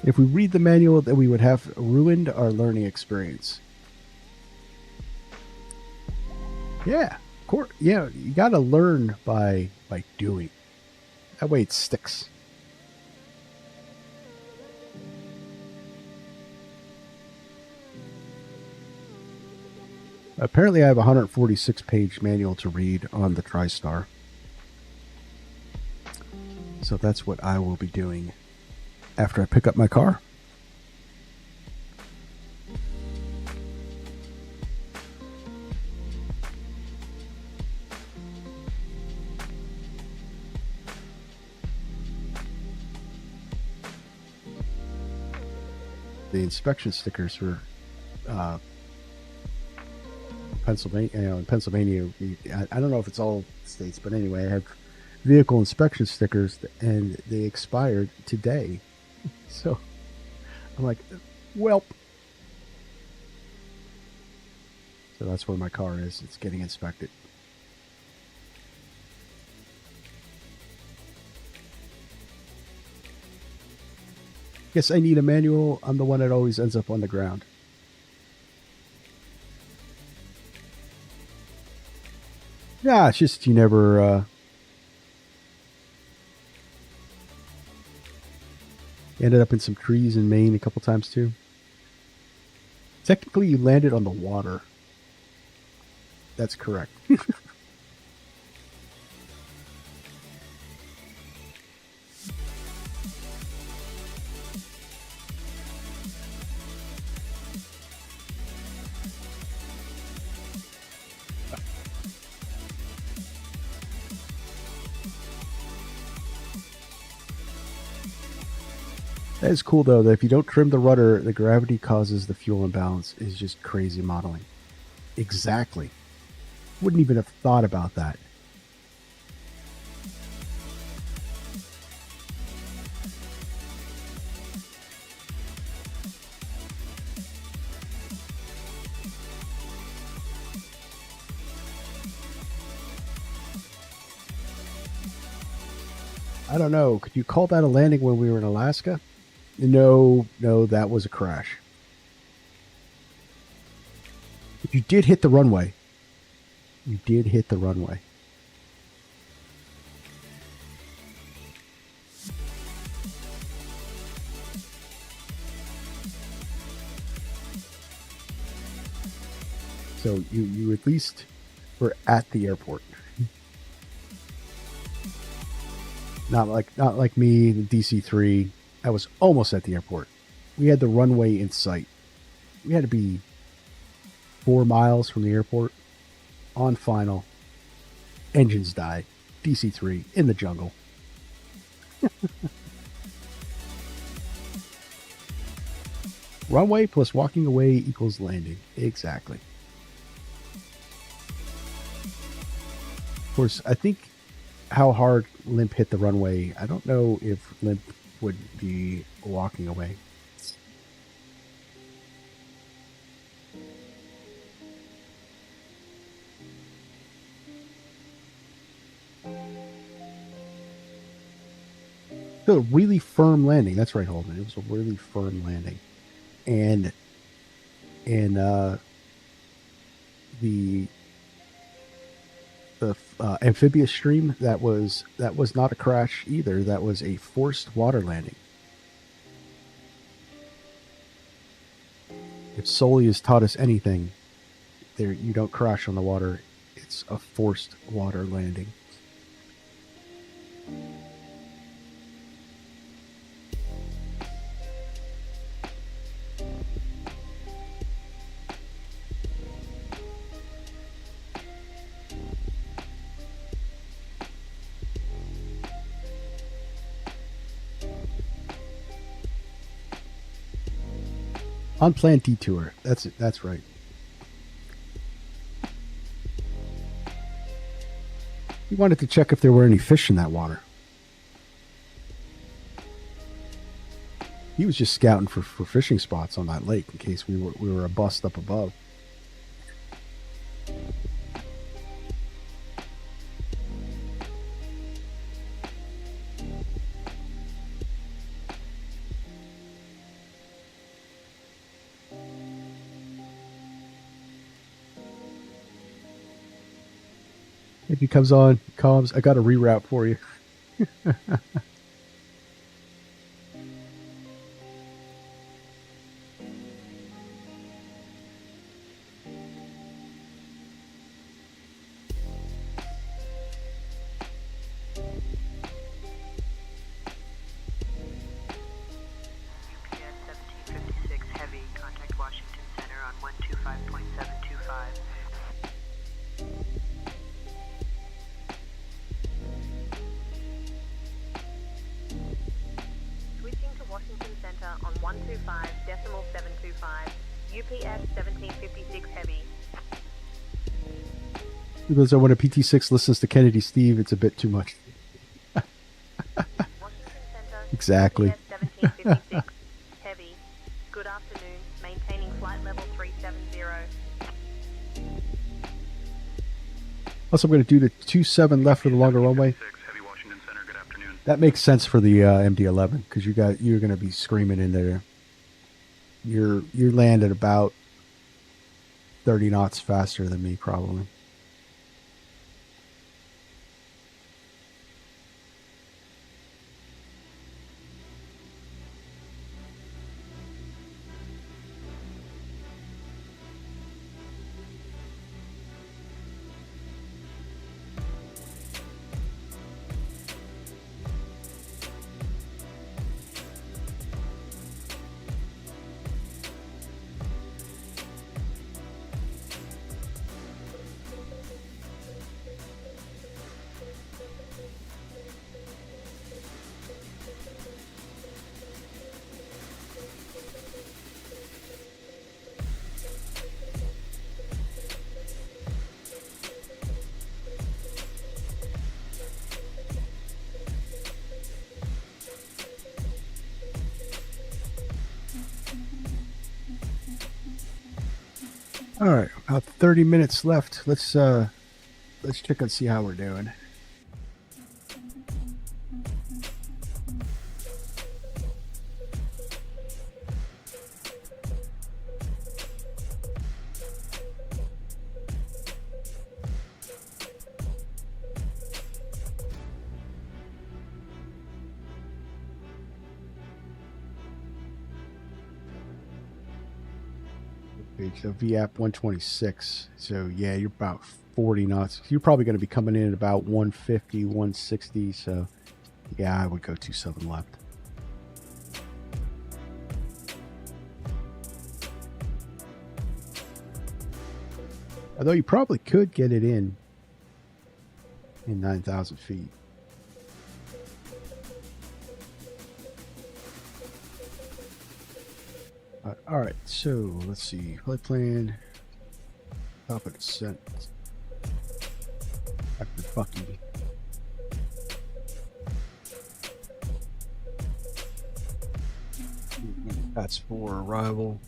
If we read the manual, then we would have ruined our learning experience. Yeah, of course. Yeah, you got to learn by doing. That way it sticks. Apparently I have a 146-page manual to read on the TriStar. So that's what I will be doing after I pick up my car. The inspection stickers for Pennsylvania. You know, in Pennsylvania, I don't know if it's all states, but anyway, I have vehicle inspection stickers, and they expired today. So I'm like, welp. So that's where my car is. It's getting inspected. Guess I need a manual. I'm the one that always ends up on the ground. Yeah, it's just you never ended up in some trees in Maine a couple times too. Technically, you landed on the water. That's correct. That is cool, though, that if you don't trim the rudder, the gravity causes the fuel imbalance. Is just crazy modeling. Exactly. Wouldn't even have thought about that. I don't know. Could you call that a landing when we were in Alaska? No, that was a crash. But you did hit the runway. You did hit the runway. So you at least were at the airport. Not like me, the DC-3. I was almost at the airport. We had the runway in sight. We had to be 4 miles from the airport. On final, engines died. DC-3 in the jungle. Runway plus walking away equals landing. Exactly. Of course, I think how hard Limp hit the runway, I don't know if Limp would be walking away. A really firm landing. That's right, Holden. It was a really firm landing. And the amphibious stream, that was not a crash either. That was a forced water landing. If Soli has taught us anything, there you don't crash on the water. It's a forced water landing. Unplanned detour. That's it. That's right. He wanted to check if there were any fish in that water. He was just scouting for fishing spots on that lake in case we were a bust up above. If he comes on comms, I got a reroute for you. UPS-1756 Heavy, contact Washington Center on 125.725. Switching to Washington Center on 125.725, UPS-1756 Heavy. Because when a PT6 listens to Kennedy Steve, it's a bit too much. Washington Center, Exactly. UPS-1756 Heavy. Good afternoon, maintaining flight level 370. Also, I'm going to do the 27 left for the longer runway. Heavy Washington Center, good afternoon. That makes sense for the MD-11 because you're going to be screaming in there. You land at about 30 knots faster than me, probably. All right, about 30 minutes left. Let's check and see how we're doing. So VAP 126. So yeah, you're about 40 knots. You're probably going to be coming in at about 150, 160. So yeah, I would go 27 left. Although you probably could get it in in 9,000 feet. All right, so let's see. Flight plan. Top of descent. After Bucky. That's for arrival.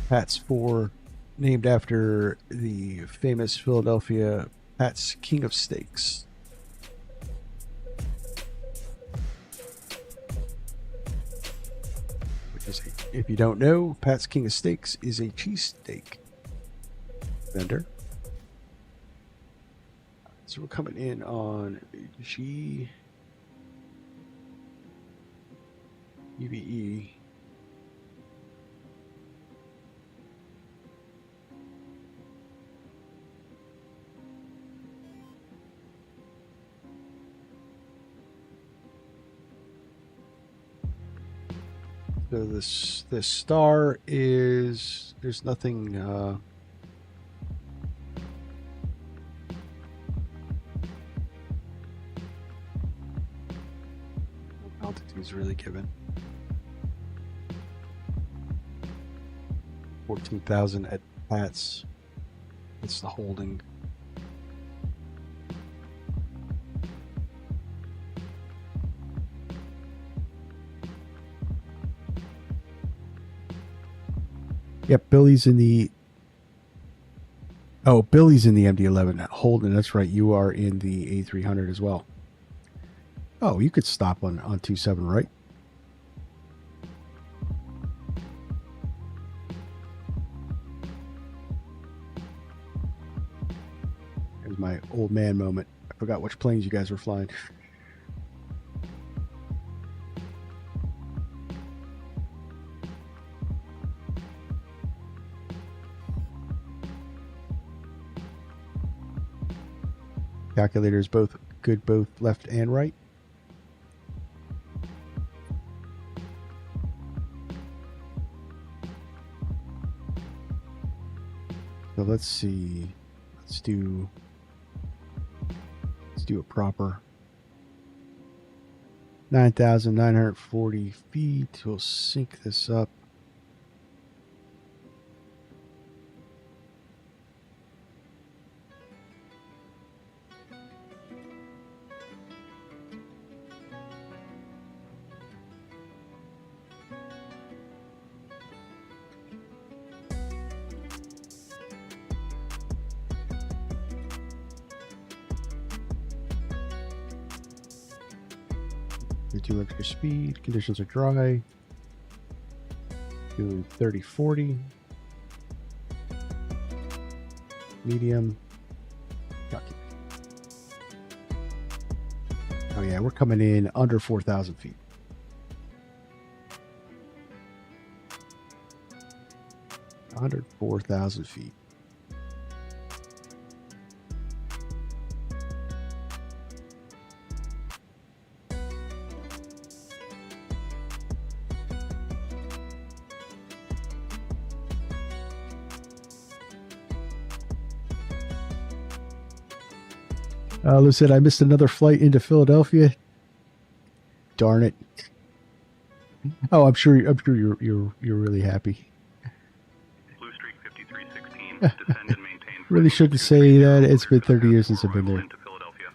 Pat's 4, named after the famous Philadelphia Pat's King of Steaks. Which is, if you don't know, Pat's King of Steaks is a cheesesteak vendor. So we're coming in on GBE. So this star is, there's nothing altitude is really given. 14,000 at Pat's. It's the holding. Yep, Billy's in the... Oh, Billy's in the MD-11. Holden, that's right. You are in the A300 as well. Oh, you could stop on 27, right? There's my old man moment. I forgot which planes you guys were flying. Calculators both good, both left and right. So let's see. Let's do a proper 9,940 feet. We'll sync this up. Do extra speed. Conditions are dry. Doing 30-40. Medium. Oh yeah, we're coming in under 4,000 feet. Under 4,000 feet. Lou said, I missed another flight into Philadelphia. Darn it. Oh, I'm sure you're really happy. Blue Streak 5316, descend and maintain. Really shouldn't say that. It's been 30 years since I've been there. Into Philadelphia.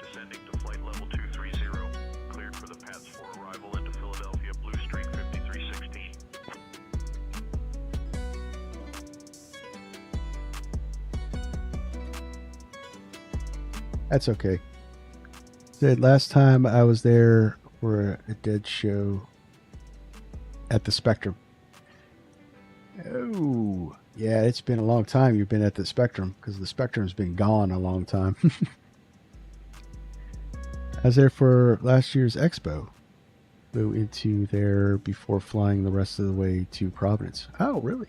Descending to flight level 230, cleared for the paths for arrival into Philadelphia. Blue Streak 5316. That's okay. Said last time I was there for a dead show at the Spectrum. Oh, yeah, it's been a long time you've been at the Spectrum because the Spectrum's been gone a long time. I was there for last year's Expo. Flew into there before flying the rest of the way to Providence. Oh, really?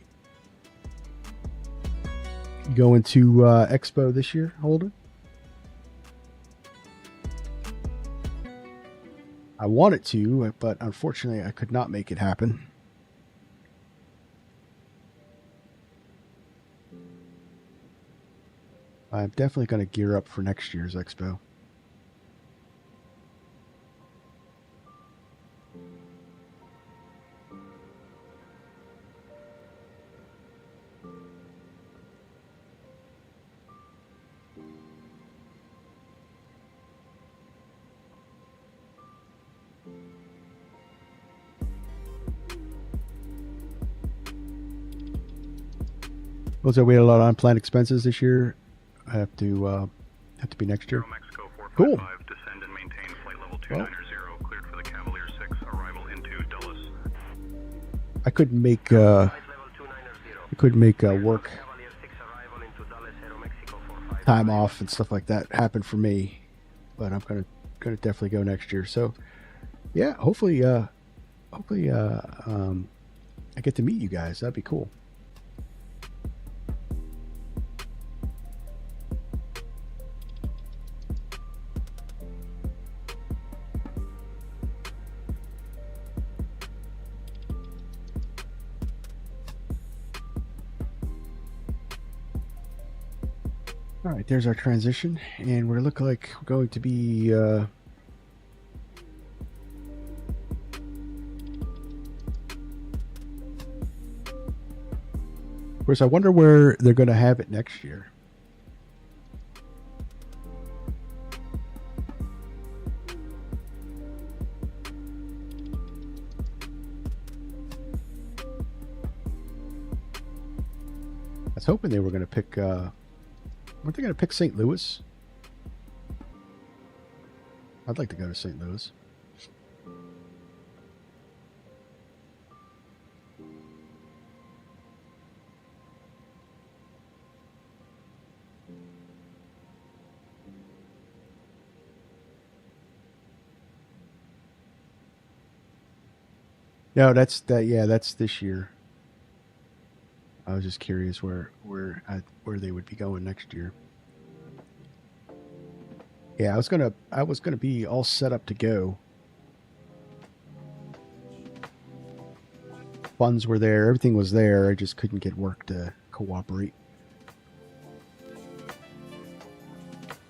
You going to Expo this year, Holden? I wanted to, but unfortunately I could not make it happen. I'm definitely going to gear up for next year's expo. Also, we had a lot of unplanned expenses this year. I have to be next year. Aero Mexico Cool. 455, descend and maintain flight level 290, cleared for the Cavalier 6, arrival into Dulles. I couldn't make work time off and stuff like that happen for me, but I'm gonna definitely go next year. So yeah, hopefully I get to meet you guys. That'd be cool. All right, there's our transition, and we're looking like we're going to be of course, I wonder where they're going to have it next year. I was hoping they were going to pick weren't they going to pick St. Louis? I'd like to go to St. Louis. No, that's that. Yeah, that's this year. I was just curious where they would be going next year. Yeah, I was gonna be all set up to go. Funds were there, everything was there. I just couldn't get work to cooperate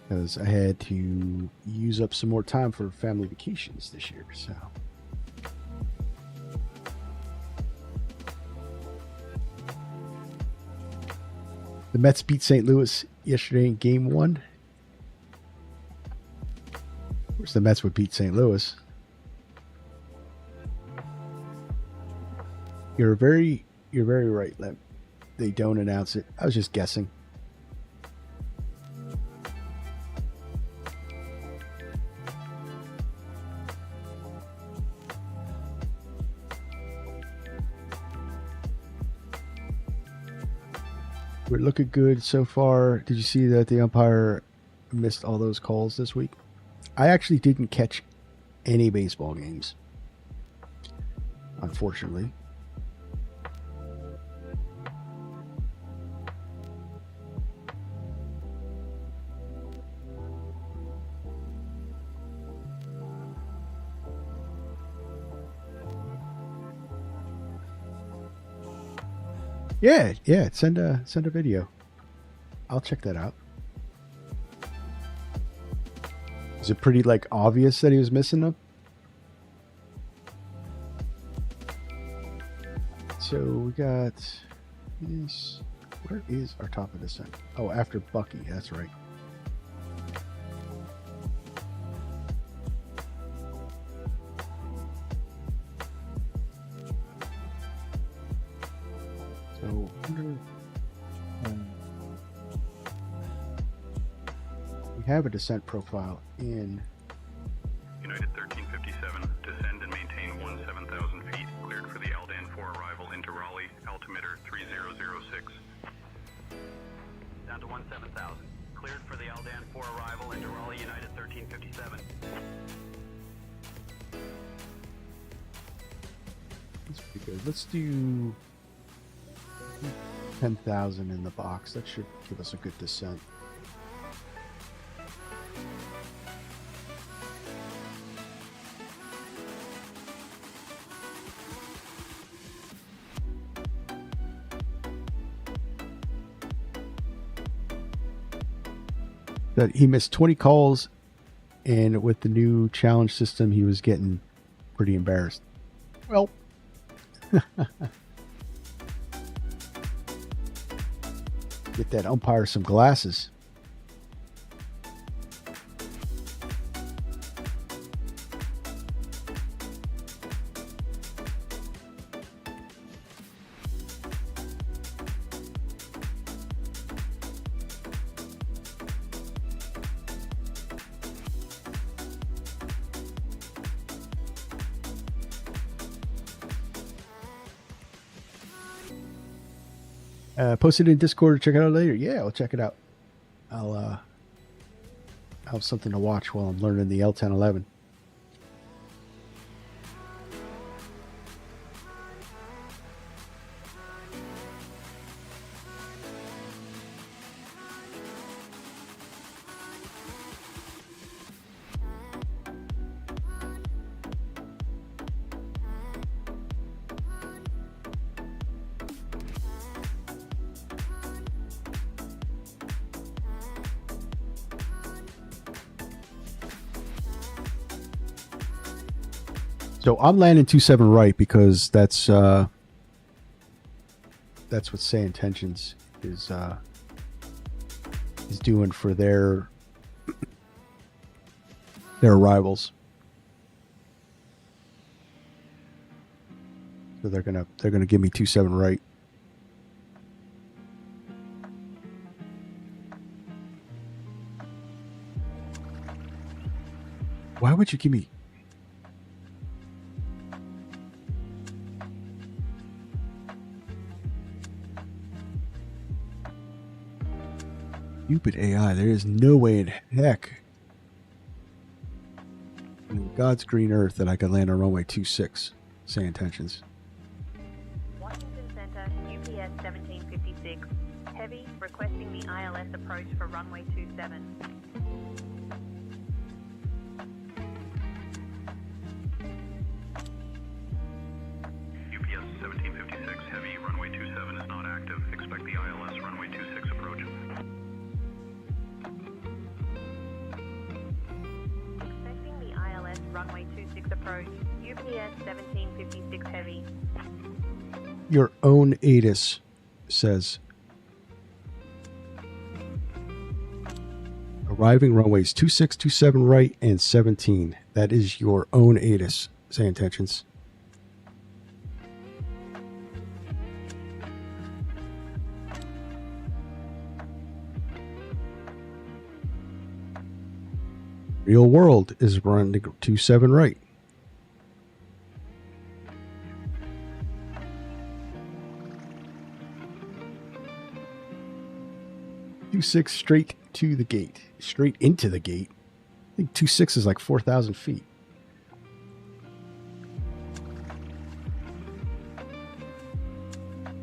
because I had to use up some more time for family vacations this year. So. The Mets beat St. Louis yesterday in Game 1. Of course, the Mets would beat St. Louis. You're very right, Lem. They don't announce it. I was just guessing. We're looking good so far. Did you see that the umpire missed all those calls this week? I actually didn't catch any baseball games, unfortunately. Yeah. Send a video. I'll check that out. Is it pretty obvious that he was missing them? So we got this. Where is our top of descent? Oh, after Bucky. That's right. So we have a descent profile in United 1357, descend and maintain 17,000 feet, cleared for the Aldan 4 arrival into Raleigh, altimeter 3006. Down to 17,000. Cleared for the Aldan 4 arrival into Raleigh, United 1357. That's pretty good. Let's do 10,000 in the box. That should give us a good descent. that he missed 20 calls, and with the new challenge system, he was getting pretty embarrassed. Well, get that umpire some glasses. Posted in Discord. Check it out later. Yeah, I'll check it out. I'll have something to watch while I'm learning the L1011. So I'm landing 27 right because that's what Say Intentions is doing for their arrivals. So they're gonna give me 27 right. Why would you give me? Stupid AI. There is no way in heck in God's green earth that I could land on runway 26. Say Intentions. Washington Center, UPS 1756. Heavy, requesting the ILS approach for runway 27. UPS 1756, heavy, runway 27 is not active. Expect the ILS runway 26 approach. Expecting the ILS runway 26 approach. UPS 1756 heavy. Your own ATIS says arriving runways 26, 27 right, and 17. That is your own ATIS. Say Intentions. Real world is running 27 right. 26 straight to the gate. Straight into the gate. I think 26 is like 4,000 feet.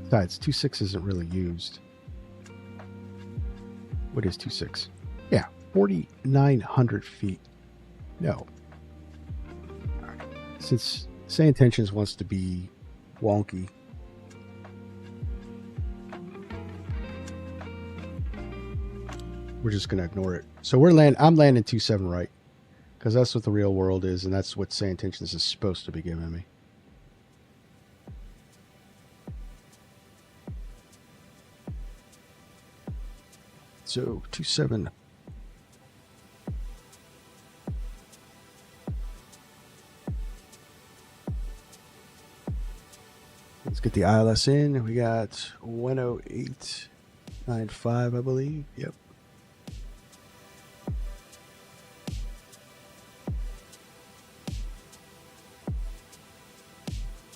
Besides, 26 isn't really used. What is 26? Yeah, 4,900 feet. No. Since Say Intentions wants to be wonky, we're just going to ignore it. So I'm landing 27 right because that's what the real world is, and that's what Say Intentions is supposed to be giving me. So 27. Let's get the ILS in. We got 108.95, I believe. Yep.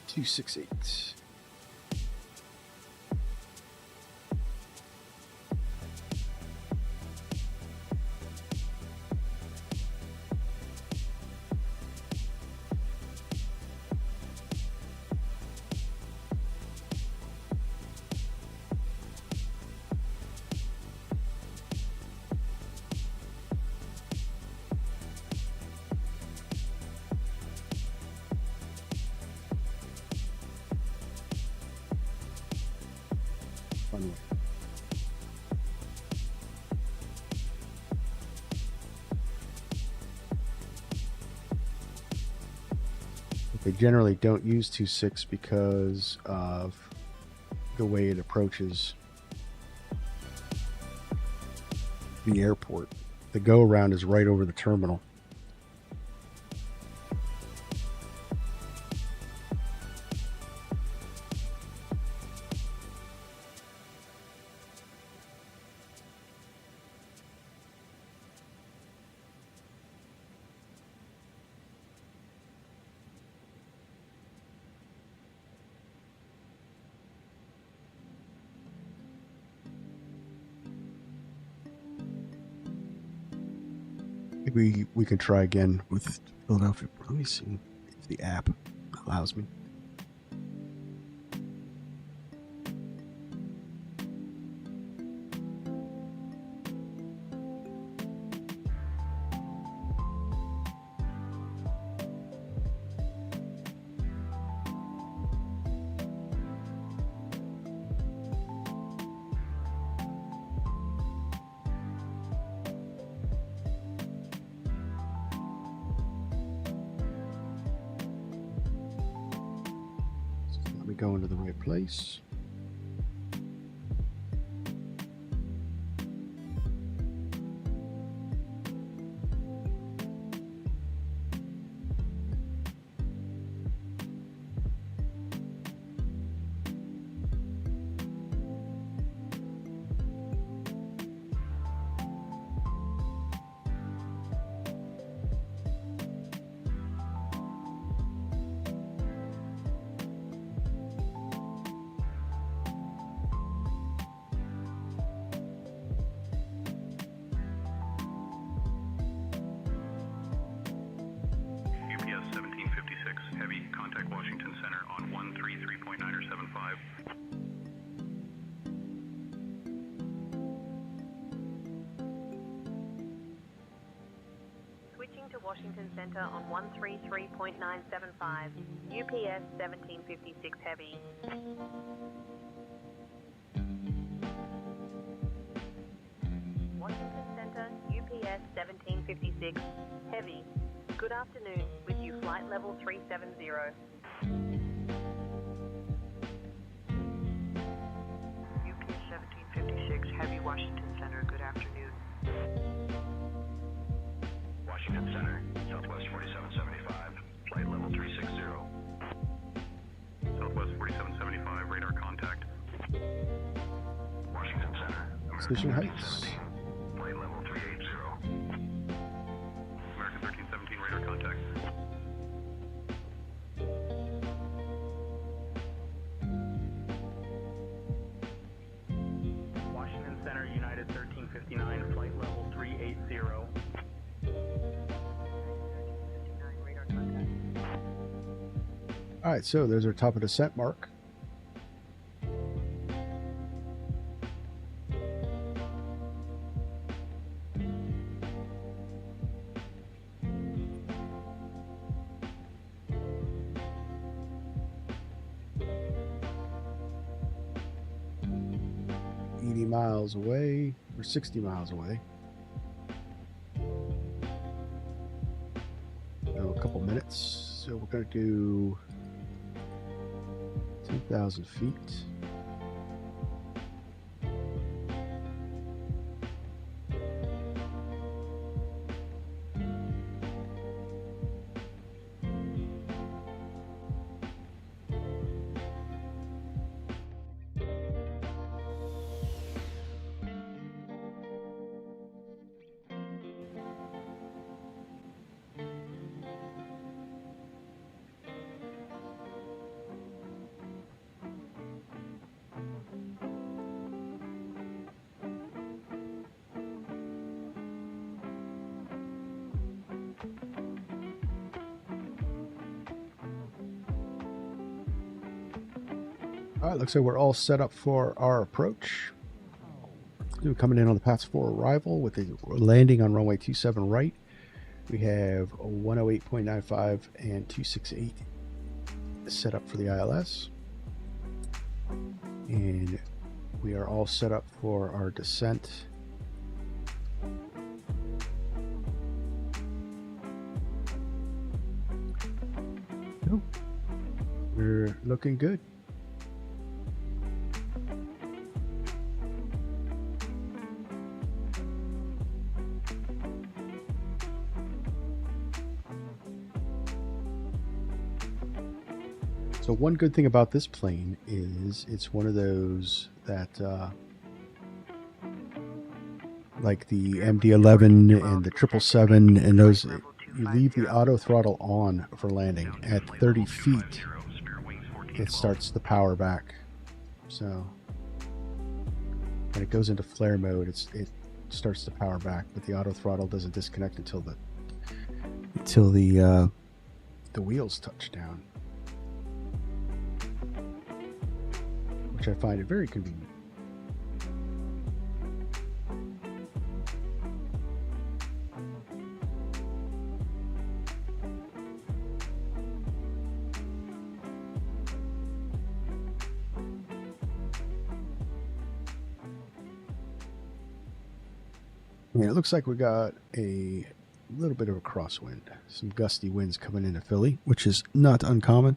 $268. They generally don't use 2.6 because of the way it approaches the airport. The go around is right over the terminal. Maybe we can try again with Philadelphia. Let me see if the app allows me. Let me go into the right place. UPS 1756 Heavy, contact Washington Center on 133.975. Switching to Washington Center on 133.975. UPS 1756 Heavy. Washington Center, UPS 1756 Heavy. Good afternoon, with you flight level 370. UPS 1756 Heavy, Washington Center, good afternoon. Washington Center, Southwest 4775, flight level 360. Southwest 4775, radar contact. Washington Center, Station Heights. flight level 380. American 1317, radar contact. Washington Center, United 1359, flight level 380. Radar contact. All right, so there's our top of descent mark. Miles away, or 60 miles away. A couple minutes, so we're going to do 10,000 feet. All right, looks like we're all set up for our approach. We're coming in on the path for arrival with a landing on runway 27 right. We have a 108.95 and 268 set up for the ILS. And we are all set up for our descent. So we're looking good. So one good thing about this plane is it's one of those that like the MD-11 and the 777 and those, you leave the auto throttle on for landing. At 30 feet, it starts the power back. So when it goes into flare mode, it starts the power back, but the auto throttle doesn't disconnect until the wheels touch down, which I find it very convenient. Yeah, it looks like we got a little bit of a crosswind. Some gusty winds coming into Philly, which is not uncommon.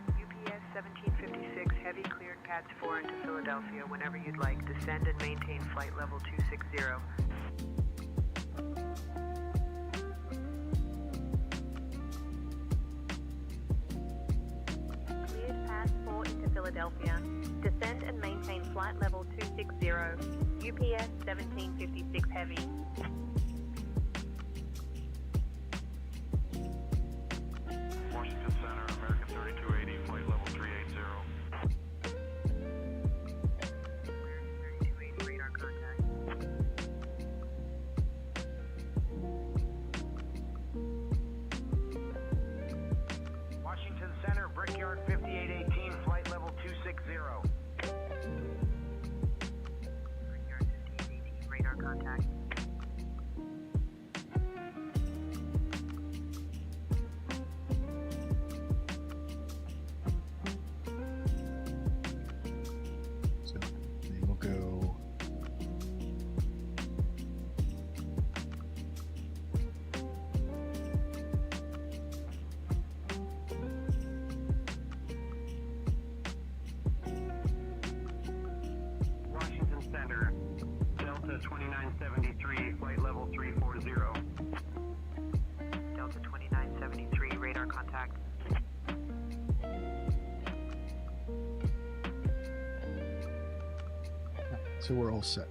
UPS 1756, heavy cleared pads 4 into Philadelphia whenever you'd like. Descend and maintain flight level 260. Cleared pads 4 into Philadelphia. Descend and maintain flight level 260. UPS 1756 heavy. Washington Center, American 3280, flight level 380. American 3280 radar contact. Washington Center, Brickyard 5818, flight level 260. Brickyard 5818 radar contact. So they will go. Washington Center, Delta 2973, flight level 340. Delta 2973 radar contact. So we're all set.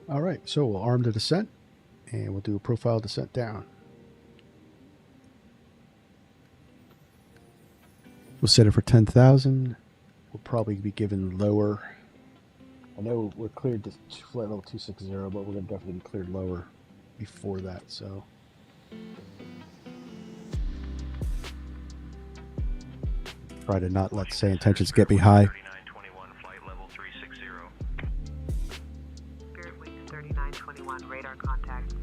All right, so we'll arm the descent, and we'll do a profile descent down. We'll set it for 10,000. We'll probably be given lower. I know we're cleared to flight level 260, but we're going to definitely be cleared lower before that, so. Try to not let say intentions get me high. 3921, flight level 360. Spirit Wings 3921 radar contact.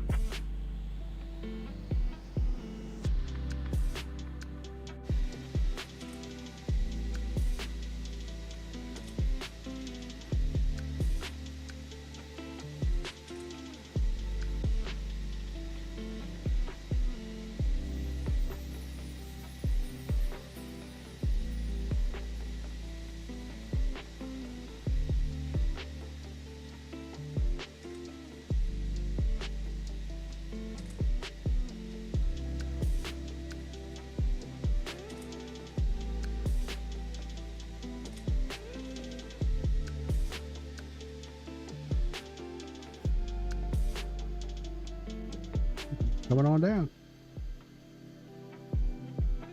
Coming on down.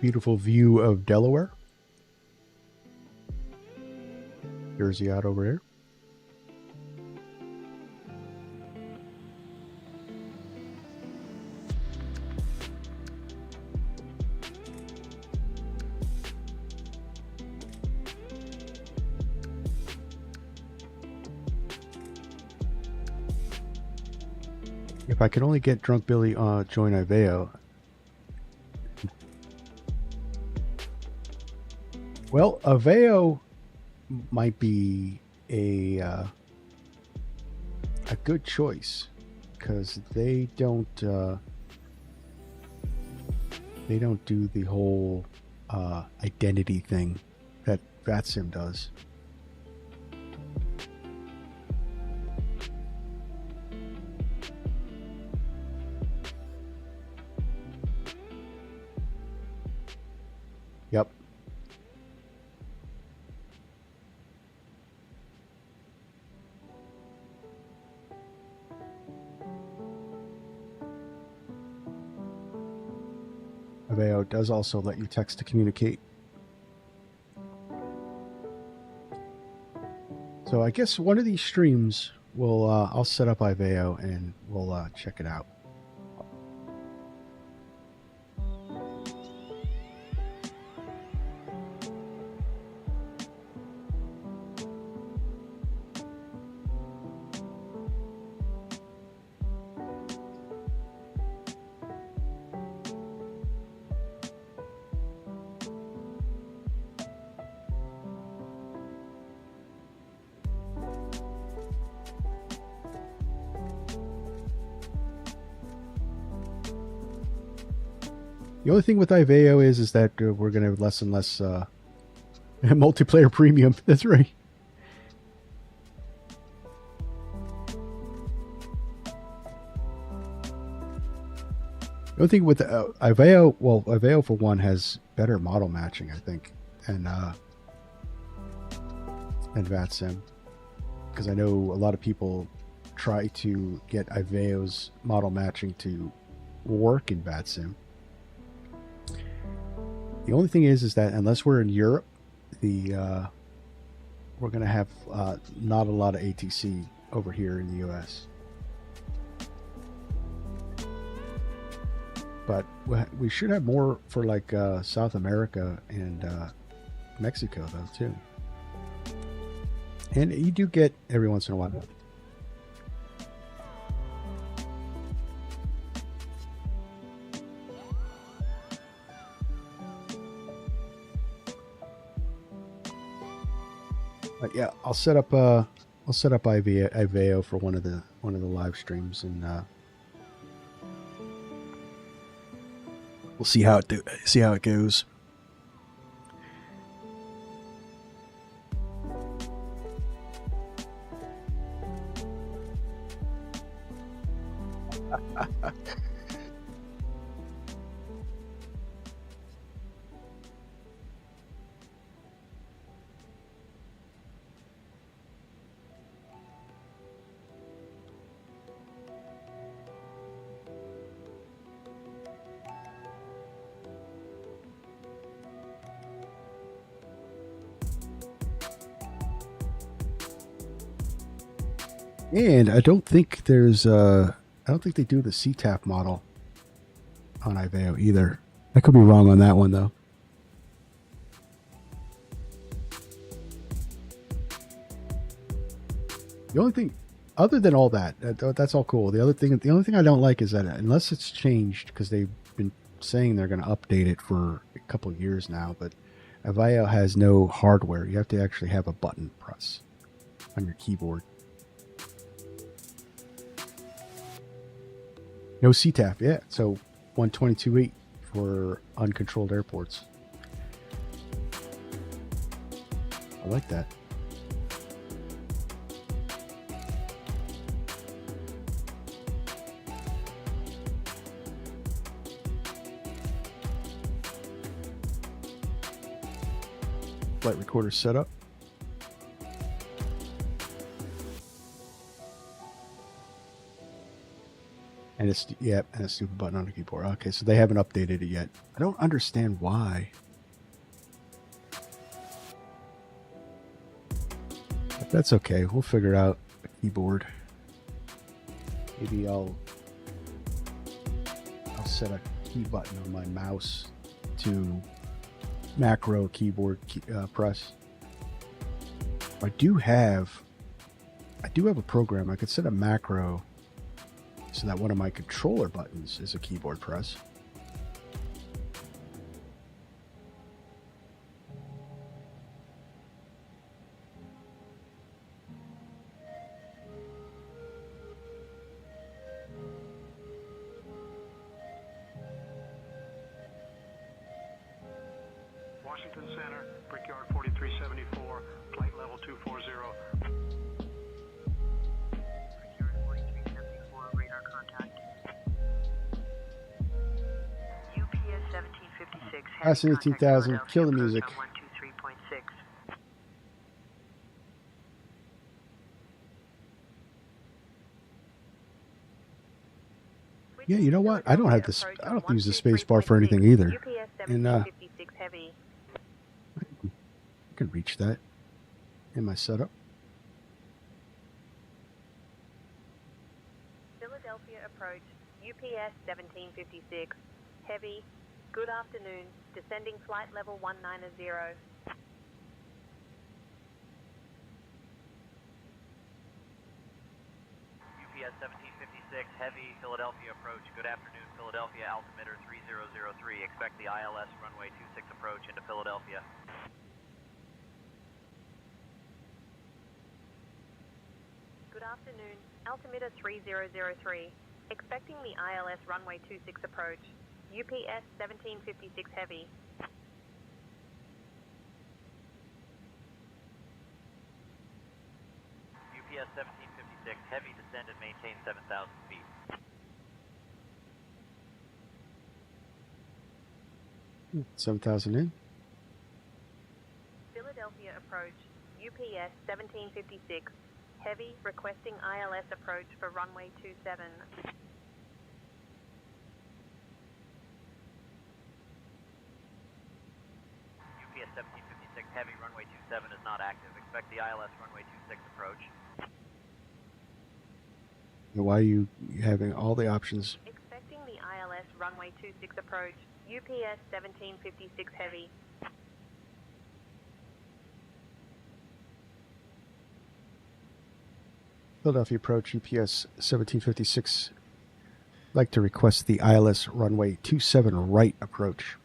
Beautiful view of Delaware. Jersey out over here. If I could only get Drunk Billy join Iveo. Well, Aveo might be a good choice because they don't do the whole identity thing that VATSIM does. Yep. Aveo does also let you text to communicate. So I guess one of these streams will I'll set up Iveo and we'll check it out. The only thing with Iveo is that we're going to have less and less multiplayer premium. That's right. The only thing with Iveo, well, Iveo for one has better model matching, I think, than VATSIM, because I know a lot of people try to get Iveo's model matching to work in VATSIM. The only thing is that unless we're in Europe, we're going to have not a lot of ATC over here in the US. But we should have more for like South America and Mexico though too. And you do get every once in a while. But yeah, I'll set up Iveo for one of the live streams, and we'll see how it goes. And I don't think there's I don't think they do the CTAP model on Iveo either. I could be wrong on that one though. The only thing, other than all that, that's all cool. The only thing I don't like is that unless it's changed, because they've been saying they're going to update it for a couple of years now, but Iveo has no hardware. You have to actually have a button press on your keyboard. No CTAP, yeah. So 122.8 for uncontrolled airports. I like that. Flight recorder setup. And it's, yeah, and a stupid button on the keyboard. Okay, so they haven't updated it yet. I don't understand why. But that's okay. We'll figure out the keyboard. Maybe I'll set a key button on my mouse to macro keyboard press. I do have a program. I could set a macro so that one of my controller buttons is a keyboard press. Washington Center, Brickyard 4374, flight level 240. Brickyard 4374, radar contact. UPS 1756, Passing 18,000, kill the music. 123.6. Yeah, you know what? I don't have this. I don't use the space bar for anything either. UPS And 1756 heavy. I can reach that in my setup. Philadelphia approach, UPS 1756 heavy. Good afternoon. Descending flight level 190. UPS 1756, heavy, Philadelphia approach. Good afternoon, Philadelphia, altimeter 3003. Expect the ILS runway 26 approach into Philadelphia. Good afternoon. Altimeter 3003. Expecting the ILS runway 26 approach. UPS 1756 heavy. UPS 1756, heavy, descend and maintain 7,000 feet. Hmm, 7,000 in. Philadelphia approach. UPS 1756 heavy, requesting ILS approach for runway 27. UPS 1756, heavy, runway 27 is not active. Expect the ILS runway 26 approach. Why are you having all the options? Expecting the ILS runway 26 approach. UPS 1756 heavy. Philadelphia approach, UPS 1756. Like to request the ILS runway 27 right approach.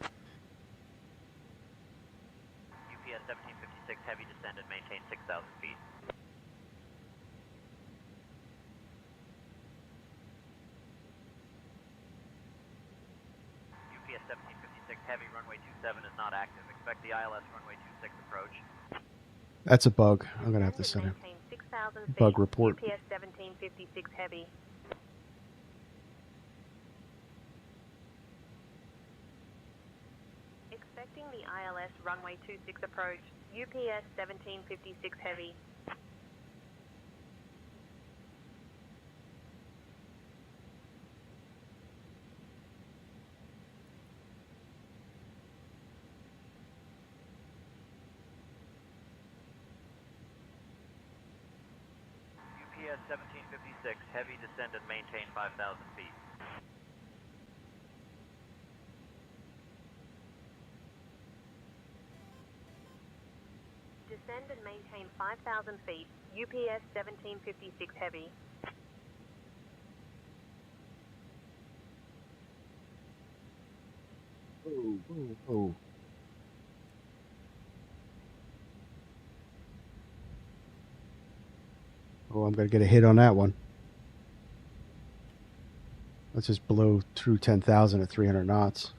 UPS 1756, heavy, descend and maintain 6,000 feet. UPS 1756, heavy, runway 27 is not active. Expect the ILS runway 26 approach. That's a bug. I'm gonna have to send a Maintain 6,000 feet. bug report. UPS 1756 heavy. Expecting the ILS runway 26 approach. UPS 1756 heavy. UPS 1756, heavy, descend and maintain 5,000 feet. Descend and maintain 5,000 feet. UPS 1756 heavy. Oh. Oh, I'm going to get a hit on that one. Let's just blow through 10,000 at 300 knots.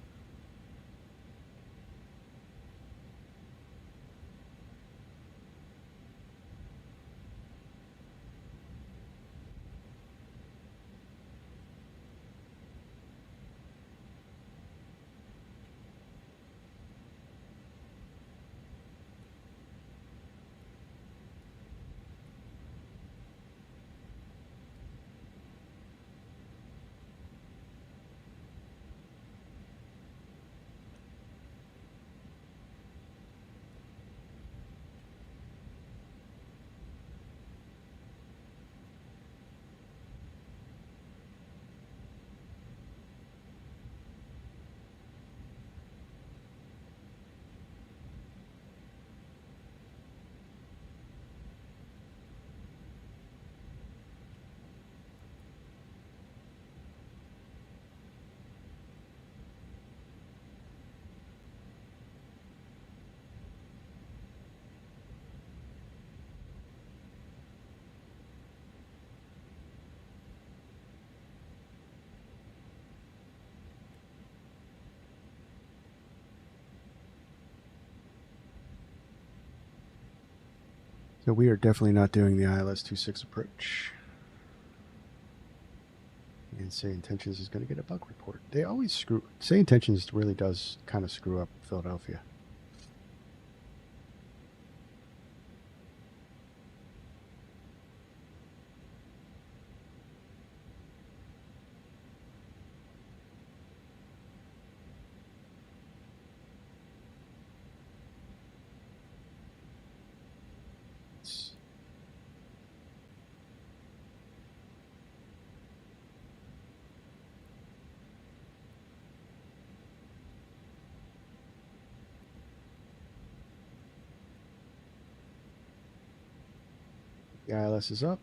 So we are definitely not doing the ILS-26 approach. And Say Intentions is going to get a bug report. They always screw. Say Intentions really does kind of screw up Philadelphia. The ILS is up.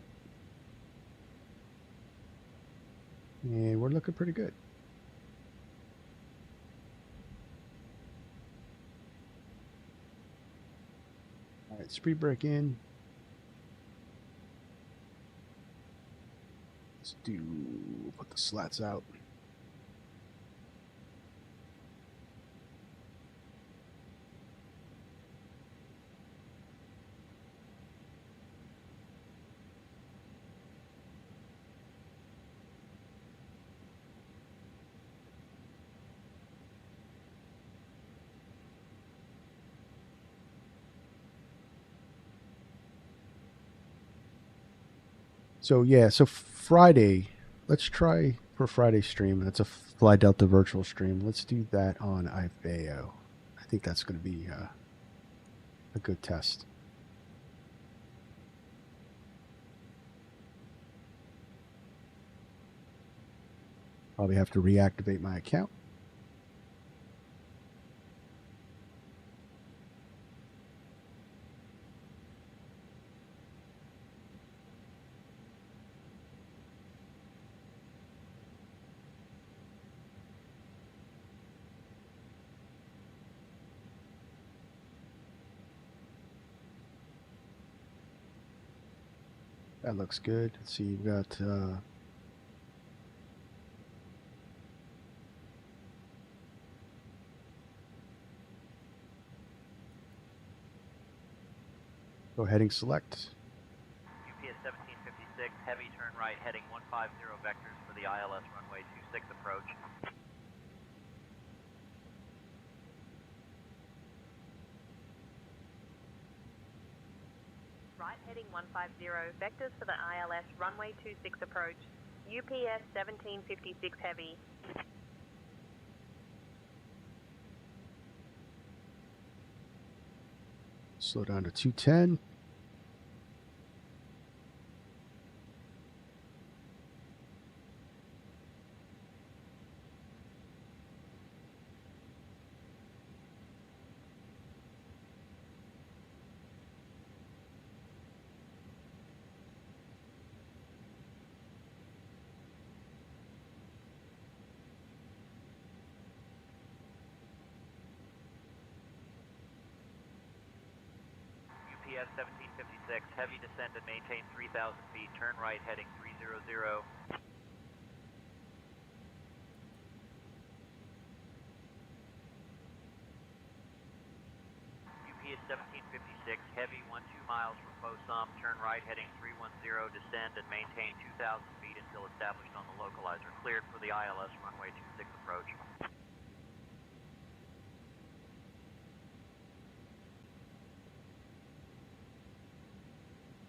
And we're looking pretty good. All right, speed brake in. Let's put the slats out. So yeah, so Friday, let's try for Friday stream. That's a Fly Delta virtual stream. Let's do that on IVAO. I think that's going to be a good test. Probably have to reactivate my account. That looks good. Let's see, you've got go heading select. UPS 1756, heavy turn right, heading 150 vectors for the ILS runway 26 approach. Right heading 150, vectors for the ILS runway 26 approach. UPS 1756 heavy. Slow down to 210. UPS 1756, heavy descend and maintain 3,000 feet, turn right heading 300. UPS 1756, heavy 12 miles from Fossum, turn right heading 310, descend and maintain 2,000 feet until established on the localizer, cleared for the ILS runway 26 approach.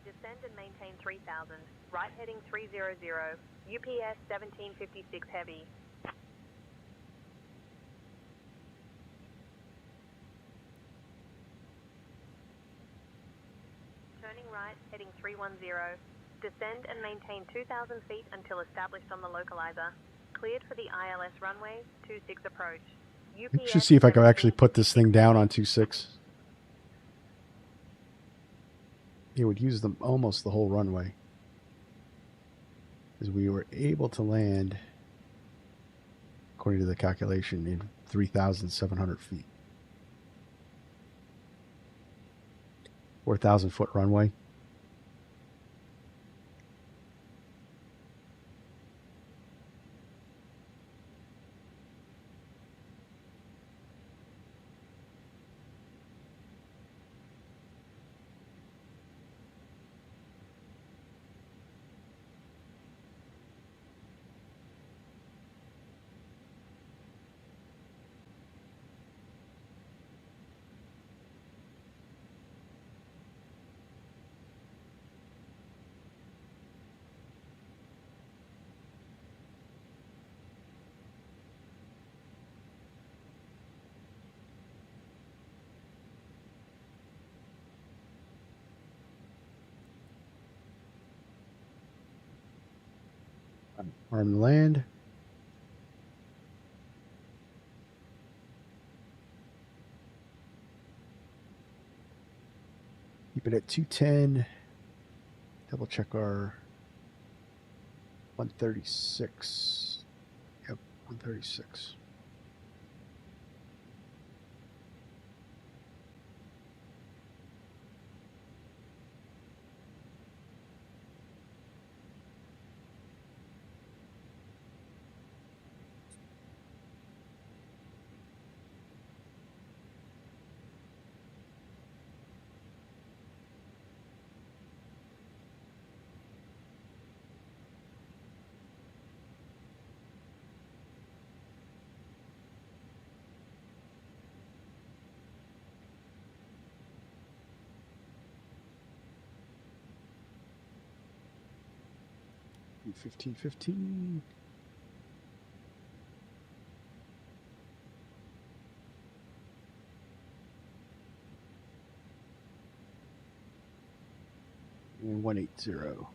Descend and maintain 3,000. Right heading 300. UPS 1756 heavy. Turning right heading 310. Descend and maintain 2,000 feet until established on the localizer. Cleared for the ILS runway 26 approach. Let's just see if I can actually put this thing down on 26. It would use them almost the whole runway, because we were able to land, according to the calculation, in 3,700 feet. 4,000 foot runway. Arm the land. Keep it at 210. Double check our 136. Yep, 136. $15.15. And 180.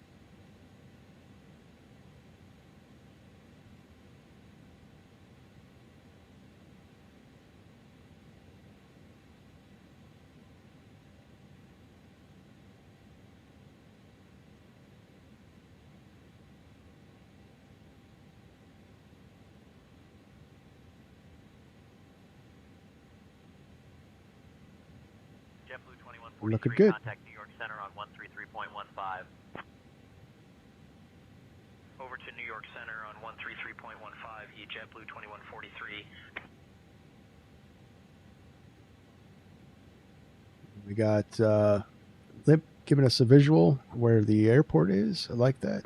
JetBlue 2143, Looking good. contact New York Center on 133.15. Over to New York Center on 133.15, JetBlue 2143. We got Lip giving us a visual where the airport is. I like that.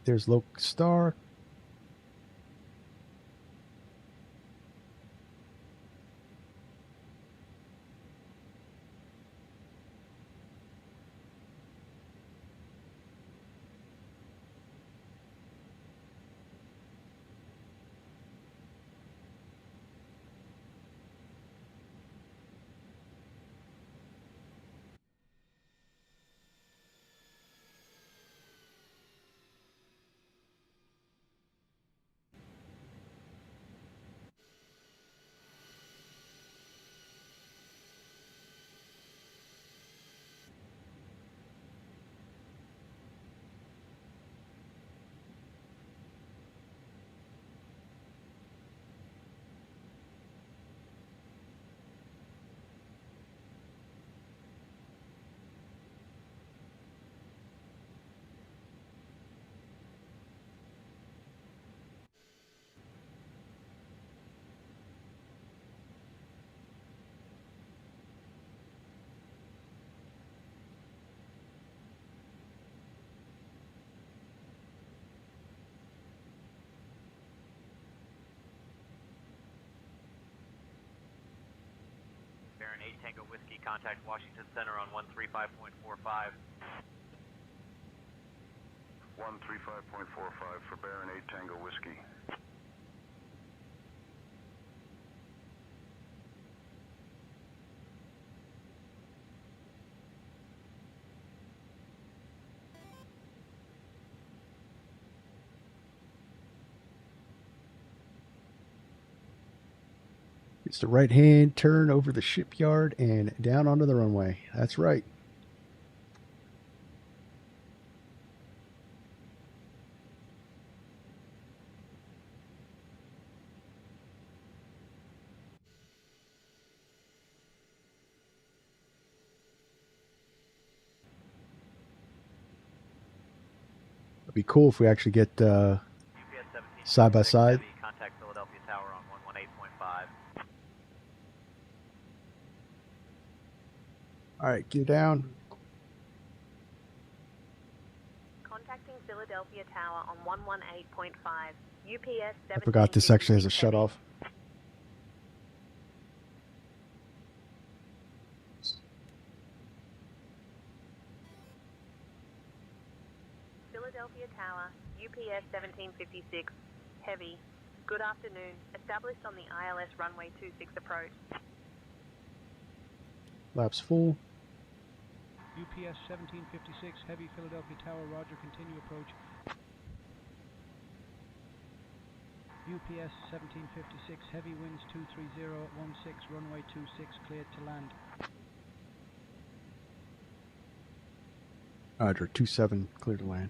There's Loc Star. Baron 8 Tango Whiskey, contact Washington Center on 135.45. 135.45 for Baron 8 Tango Whiskey. It's the right hand turn over the shipyard and down onto the runway. That's right. It'd be cool if we actually get side by side. Contact Philadelphia Tower on 118.5. All right, gear down. Contacting Philadelphia Tower on 118.5. UPS 1756. I forgot this actually has a shut off. Philadelphia Tower, UPS 1756. Heavy. Good afternoon. Established on the ILS runway 26 approach. Laps full. UPS 1756, heavy Philadelphia Tower, roger, continue approach. UPS 1756, heavy winds 230 at 16, runway 26, cleared to land. Roger, 27, clear to land.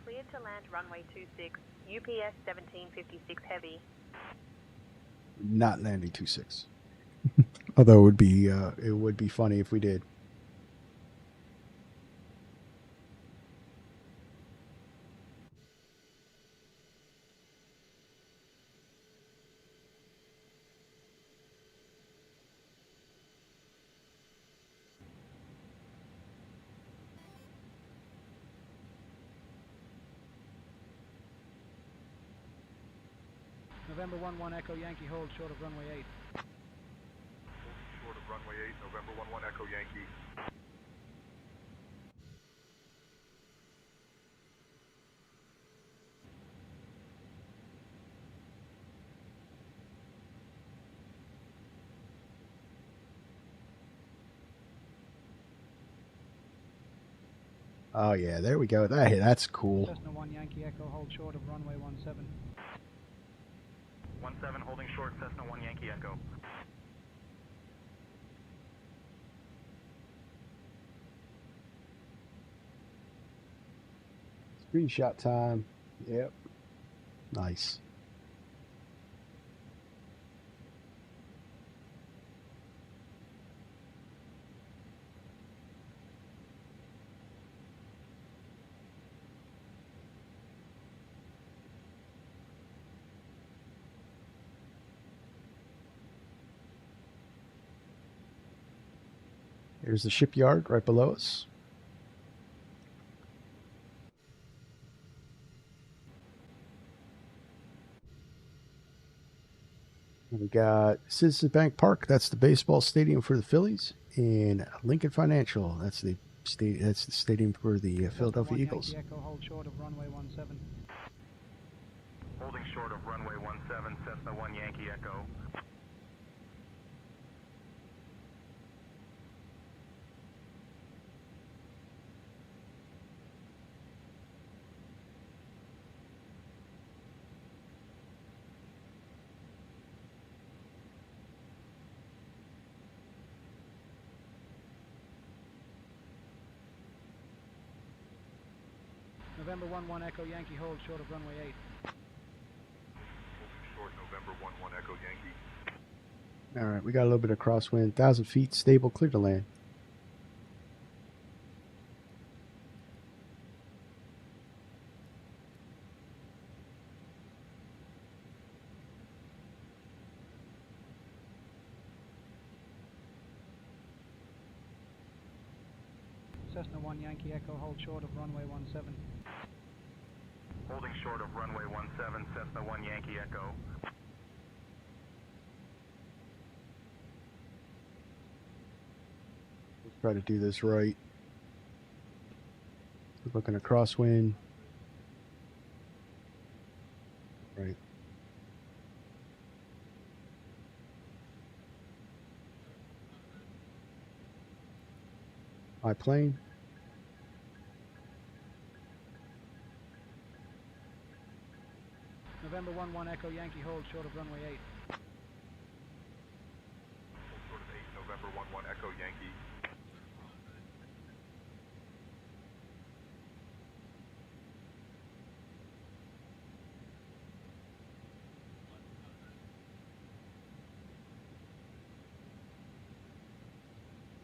Cleared to land, runway 26, UPS 1756 heavy. Not landing 26. Although it would be funny if we did. November 11 Echo Yankee, hold short of runway 8. Short of runway 8, November 11 Echo Yankee. Oh yeah, there we go. That's cool. Cessna 1 Yankee Echo, hold short of runway 17. 17 holding short, Cessna 1 Yankee Echo. Screenshot time. Yep. Nice. Here's the shipyard right below us. We got Citizens Bank Park. That's the baseball stadium for the Phillies, and Lincoln Financial. That's the stadium for the Philadelphia Eagles. Yankee Echo, hold short of runway 17. Holding short of runway 17, Cessna 1 Yankee Echo. November 11 Echo Yankee, hold short of runway 8. Holding short, November 11 Echo Yankee. All right, we got a little bit of crosswind. 1,000 feet, stable, clear to land. Cessna 1 Yankee Echo, hold short of runway 17. Holding short of runway 17, Cessna 1 Yankee Echo. Let's try to do this right. Looking at crosswind. Right. My plane. November 11 Echo Yankee, hold short of runway 8. Short of 8, November 11 Echo Yankee.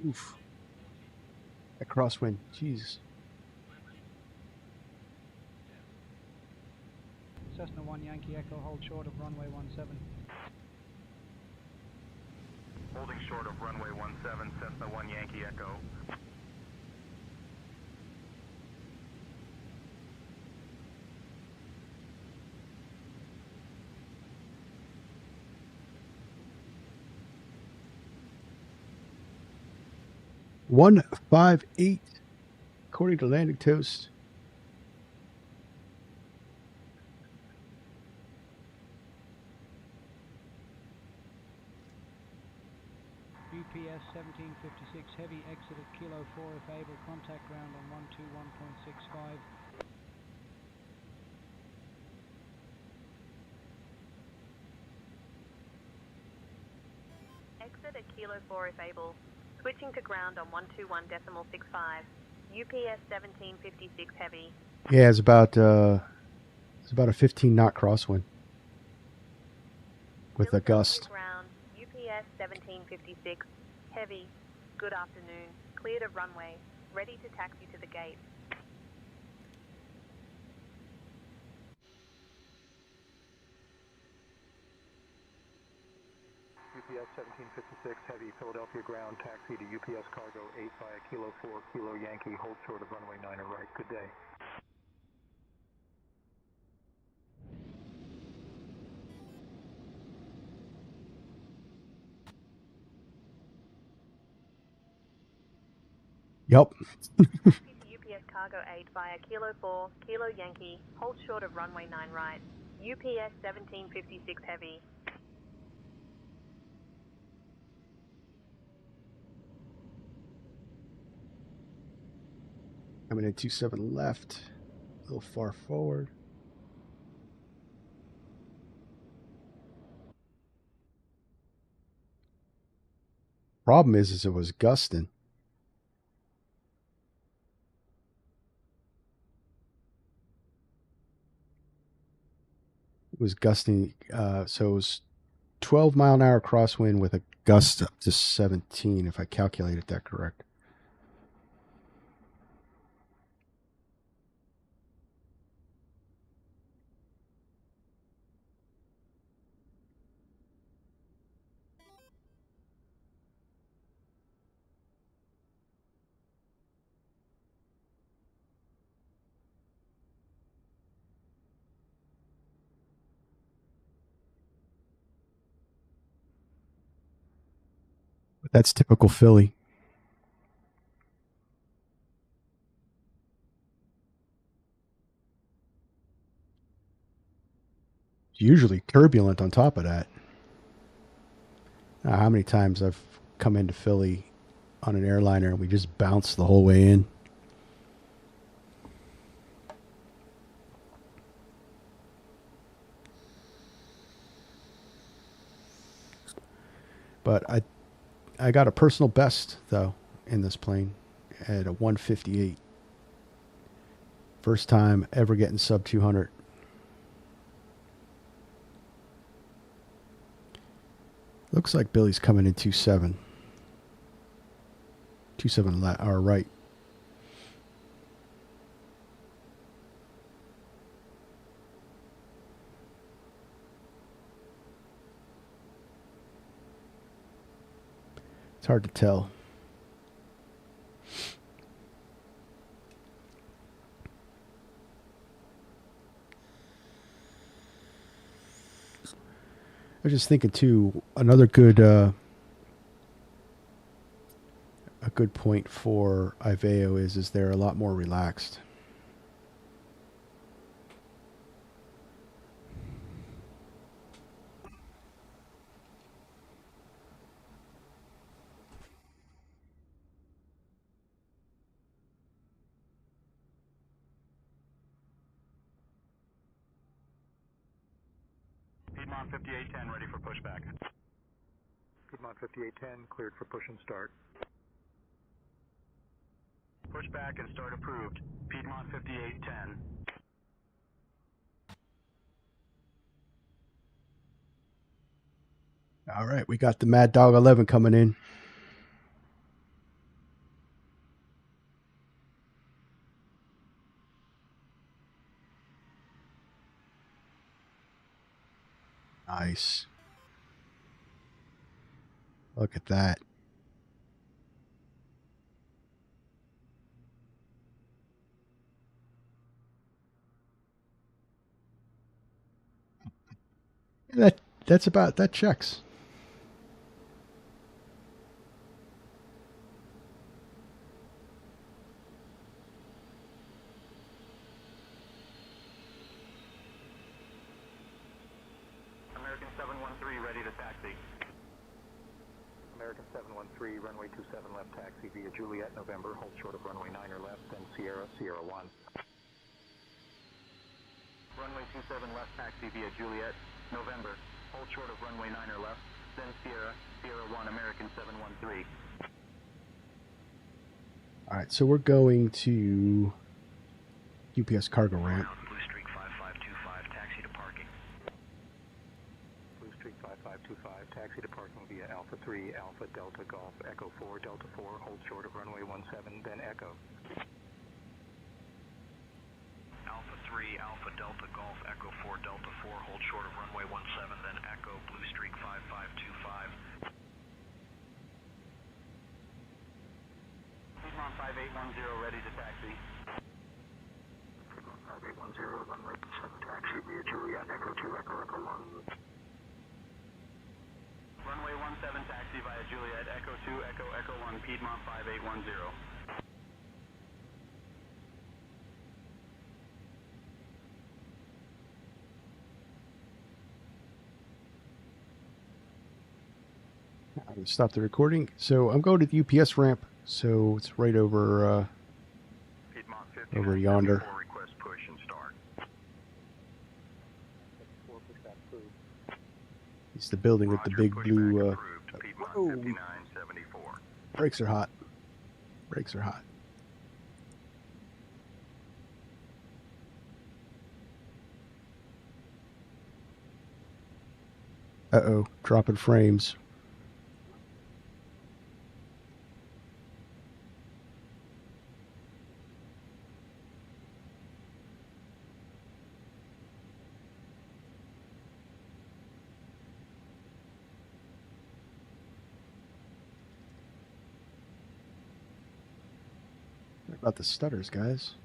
Oof. That crosswind. Jeez. Cessna 1 Yankee Echo, hold short of runway 17. Holding short of runway 17, Cessna 1 Yankee Echo. One 158, according to landing toast. 1756 Heavy, exit at Kilo 4 if able, contact ground on 121.65. Exit at Kilo 4 if able. Switching to ground on 121.65. UPS 1756 Heavy. Yeah, it's about a 15 knot crosswind with a gust. Ground, UPS 1756 Heavy. Good afternoon. Cleared of runway. Ready to taxi to the gate. UPS 1756 Heavy, Philadelphia ground, taxi to UPS cargo 8 via Kilo 4, Kilo Yankee, hold short of runway 9 right. Good day. Yep. Taxi to UPS cargo 8 via Kilo 4, Kilo Yankee, hold short of runway 9 right. UPS 1756 Heavy. Coming in 27 left, a little far forward. Problem is it was gusting. It was gusting, so it was 12-mile-an-hour crosswind with a gust up to 17, if I calculated that correct. But that's typical Philly. It's usually turbulent on top of that. How many times I've come into Philly on an airliner and we just bounce the whole way in. But I got a personal best, though, in this plane at a 158. First time ever getting sub 200. Looks like Billy's coming in 27. 27 left, or right. It's hard to tell. I was just thinking too, another good a good point for Iveo is they're a lot more relaxed. Piedmont 5810 ready for pushback. Piedmont 5810 cleared for push and start. Pushback and start approved. Piedmont 5810. All right, we got the Mad Dog 11 coming in. Nice. Look at that. That's about, that checks. American 713 ready to taxi. American 713, runway 27 left taxi via Juliet, November, hold short of runway 9er left, then Sierra, Sierra 1. Runway 27 left taxi via Juliet, November, hold short of runway 9er left, then Sierra, Sierra 1, American 713. All right, so we're going to UPS cargo ramp. Blue Streak 5525, taxi to parking. Blue Streak 5525, taxi to parking via Alpha 3, Alpha Delta Golf, Echo 4, Delta 4, hold short of runway 17, then Echo. Alpha 3, Alpha Delta Golf, Echo 4, Delta 4, hold short of runway 17, then Echo, Blue Streak 5525. Piedmont 5810, ready to taxi. Piedmont 5810, runway 27 taxi via Juliet, Echo 2, Echo, Echo 1. Runway 17 taxi via Juliet, Echo 2, Echo, Echo 1, Piedmont 5810. I'm going to stop the recording. So I'm going to the UPS ramp. So it's right over Piedmont over yonder. request push and start. It's the building with the big blue. Piedmont Whoa. 5974. Brakes are hot. Brakes are hot. Uh-oh, dropping frames. What about the stutters, guys?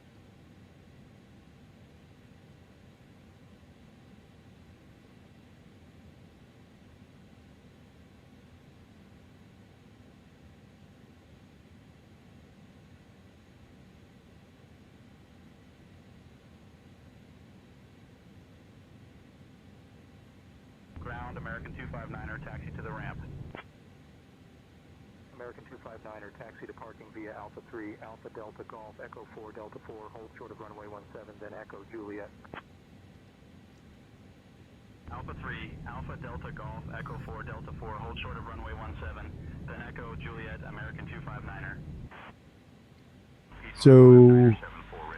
Ground, American 259er, taxi to the ramp. American 259er, taxi to parking via Alpha 3, Alpha Delta Golf, Echo 4, Delta 4, hold short of runway 17, then Echo Juliet. Alpha 3, Alpha Delta Golf, Echo 4, Delta 4, hold short of runway 17, then Echo Juliet, American 259er. So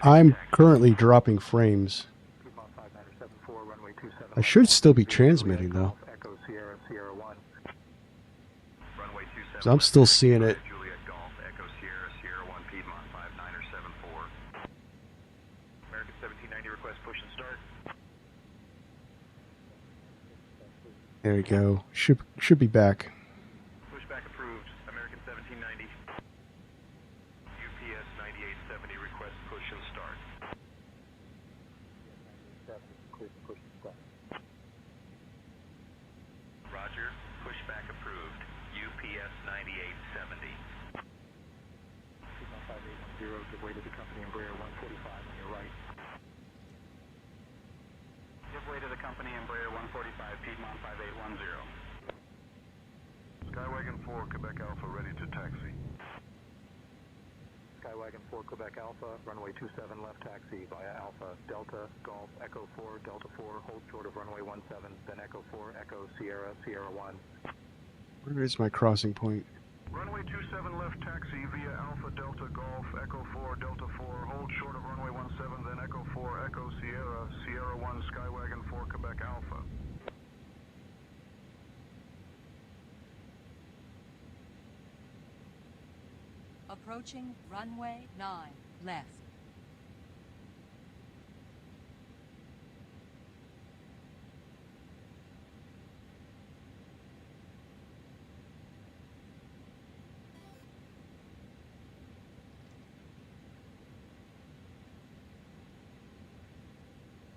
I'm currently dropping frames. Piedmont 5974, runway 27. I should still be transmitting though. Echo Sierra, Sierra 1. Runway 27. So I'm still seeing it. Juliet Golf, Echo Sierra, Sierra 1, Piedmont 5974. American 1790, request push and start. There we go. Should be back. Pushback approved. American 1790. UPS 9870, request push and start. Roger. Pushback approved. UPS 9870. 5810, give way to the company Embraer 145 on your right. Give way to the company Embraer 145, Piedmont 5810. Skywagon 4, Quebec Alpha, ready to taxi. Skywagon 4, Quebec Alpha, runway 27 left taxi via Alpha, Delta, Golf, Echo 4, Delta 4, hold short of runway 17, then Echo 4, Echo, Sierra, Sierra 1. Where is my crossing point? Runway 27 left taxi via Alpha, Delta, Golf, Echo 4, Delta 4, hold short of runway 17, then Echo 4, Echo, Sierra, Sierra 1, Skywagon 4, Quebec Alpha. Approaching runway 9 left.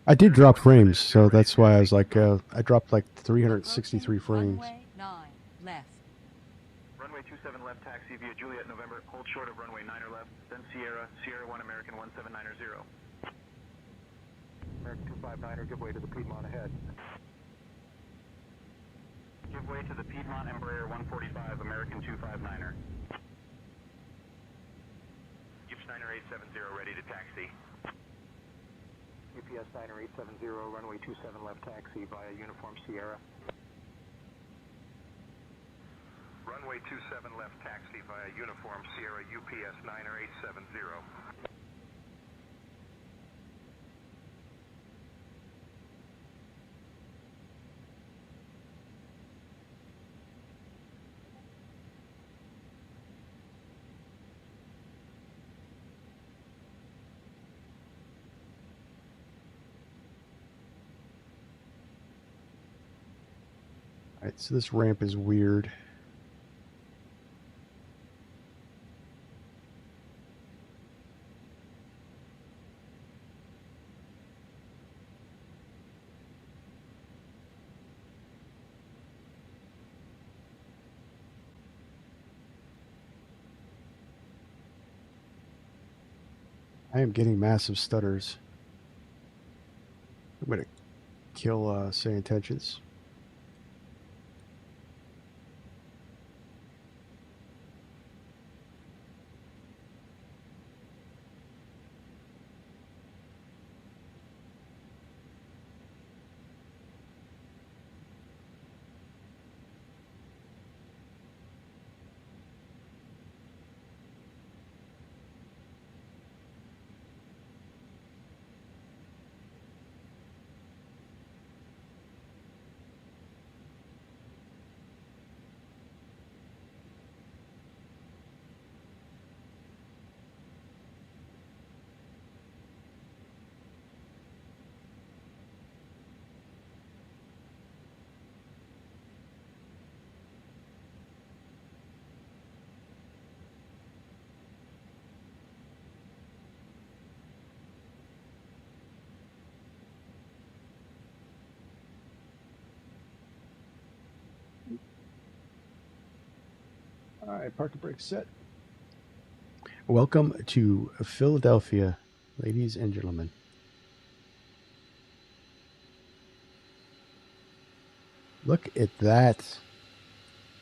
I did drop frames, so that's why I was like, I dropped like 363 frames. Runway 9 left. Runway 27 left taxi via Juliet, November, hold short of runway 9er left, then Sierra, Sierra 1, American 1790. American 259er, give way to the Piedmont ahead. Give way to the Piedmont Embraer 145, American 259er. UPS 90870 ready to taxi. UPS 90870, runway 27 left taxi via Uniform Sierra. Runway 27 left taxi via Uniform Sierra, UPS 90870. Alright, so this ramp is weird. I am getting massive stutters. I'm gonna kill say intentions. All right, parking brake set. Welcome to Philadelphia, ladies and gentlemen. Look at that.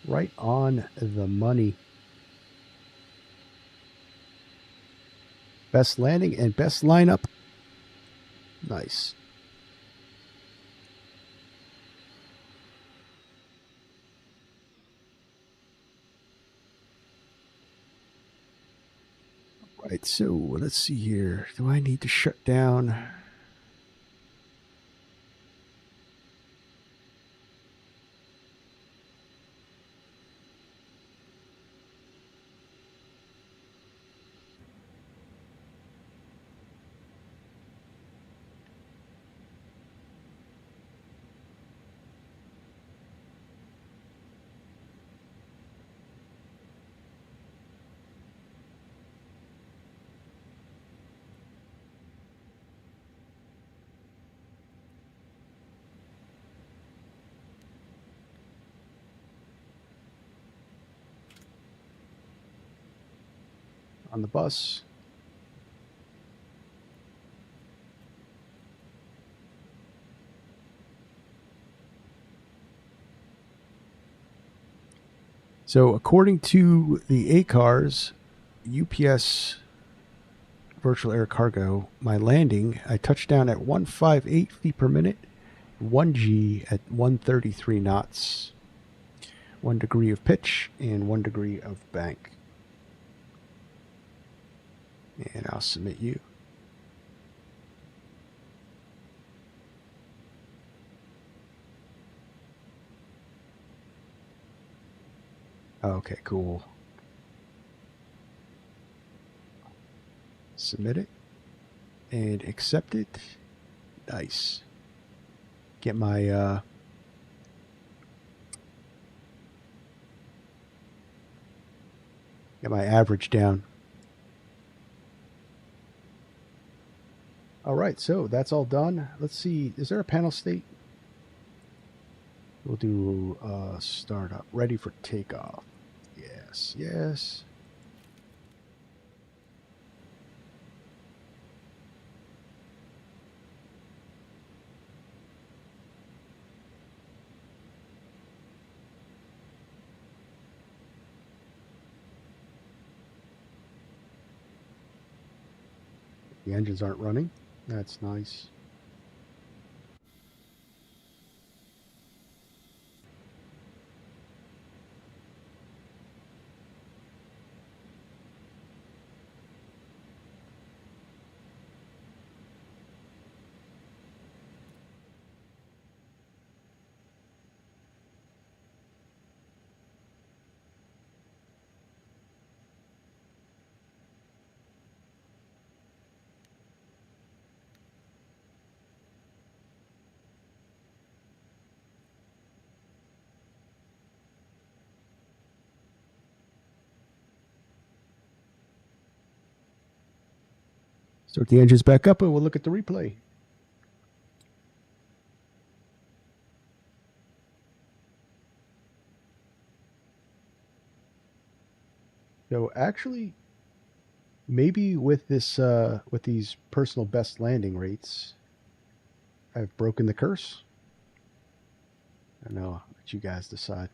Right on the money. Best landing and best lineup. Nice. Right, so let's see here. Do I need to shut down? On the bus. So according to the ACARS, UPS Virtual Air Cargo, my landing, I touched down at 158 feet per minute, 1G at 133 knots, 1 degree of pitch, and 1 degree of bank. And I'll submit you. Okay, cool. Submit it and accept it. Nice. Get my average down. All right, so that's all done. Let's see, is there a panel state? We'll do startup, ready for takeoff. Yes, yes. The engines aren't running. That's nice. Start the engines back up and we'll look at the replay. So actually, maybe with this, with these personal best landing rates, I've broken the curse. I don't know. Let you guys decide.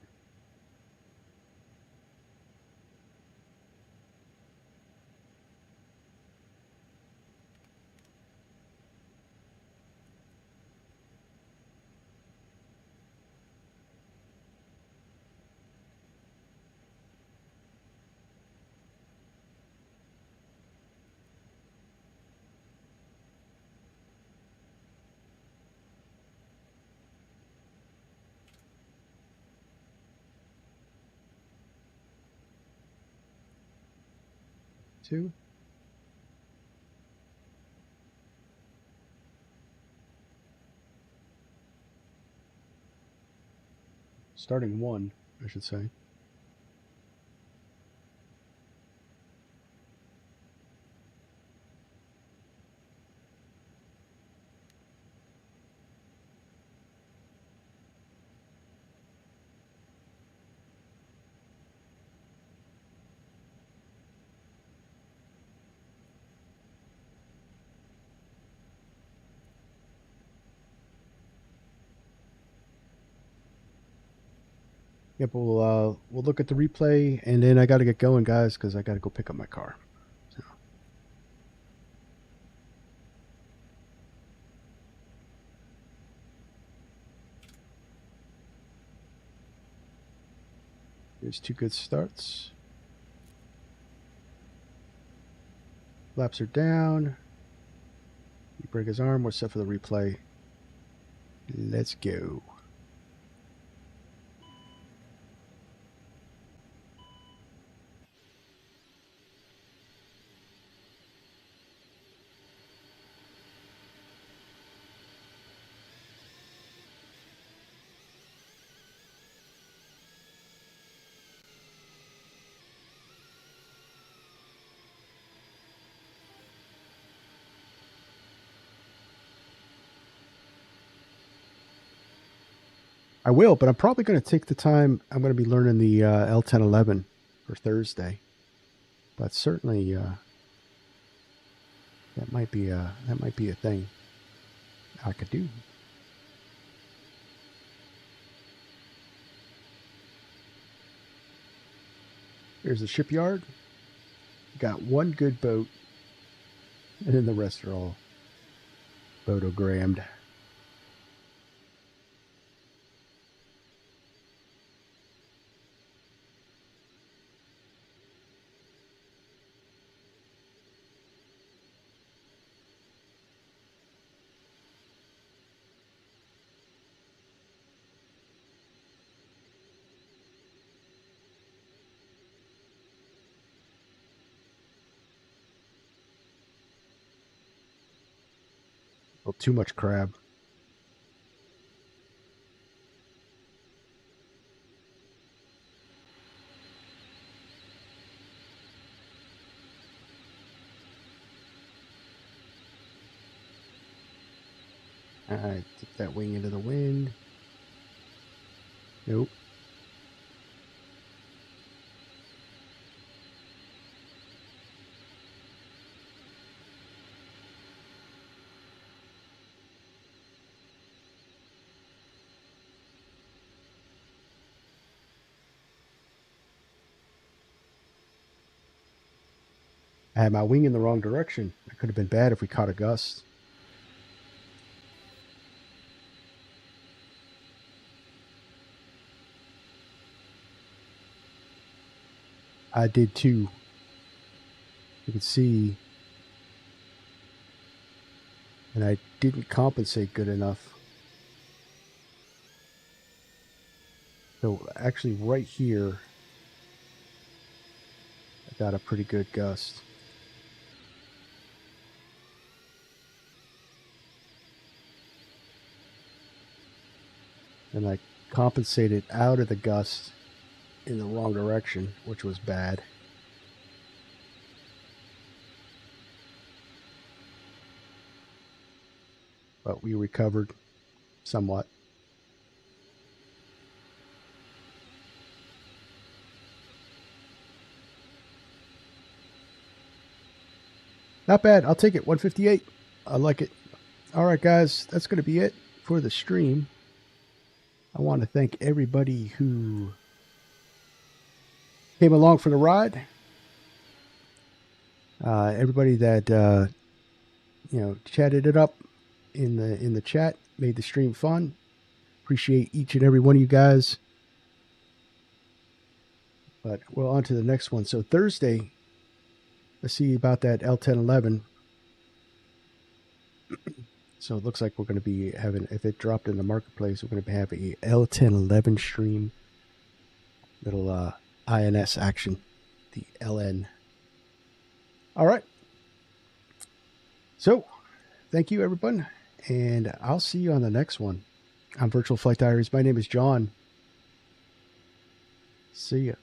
Two. Starting one, I should say. Yep, we'll look at the replay, and then I got to get going, guys, because I got to go pick up my car. So. Here's two good starts. Flaps are down. You break his arm. We're set for the replay. Let's go. I will, but I'm probably going to take the time. I'm going to be learning the L1011 for Thursday. But certainly, that might be a thing I could do. Here's the shipyard. Got one good boat, and then the rest are all photogrammed. Oh, too much crab. Alright, tip that wing into the wind. Nope. I had my wing in the wrong direction. I Could have been bad if we caught a gust. I did too. You can see, and I didn't compensate good enough. So actually right here, I got a pretty good gust. And I compensated out of the gust in the wrong direction, which was bad. But we recovered somewhat. Not bad. I'll take it. 158. I like it. All right, guys. That's going to be it for the stream. I want to thank everybody who came along for the ride. Everybody that chatted it up in the chat, made the stream fun. Appreciate each and every one of you guys. But we're on to the next one. So Thursday, let's see about that L1011. So it looks like we're going to be having, if it dropped in the marketplace, we're going to have a L1011 stream. Little INS action, the LN. All right. So thank you, everyone. And I'll see you on the next one. I'm Virtual Flight Diaries. My name is John. See ya.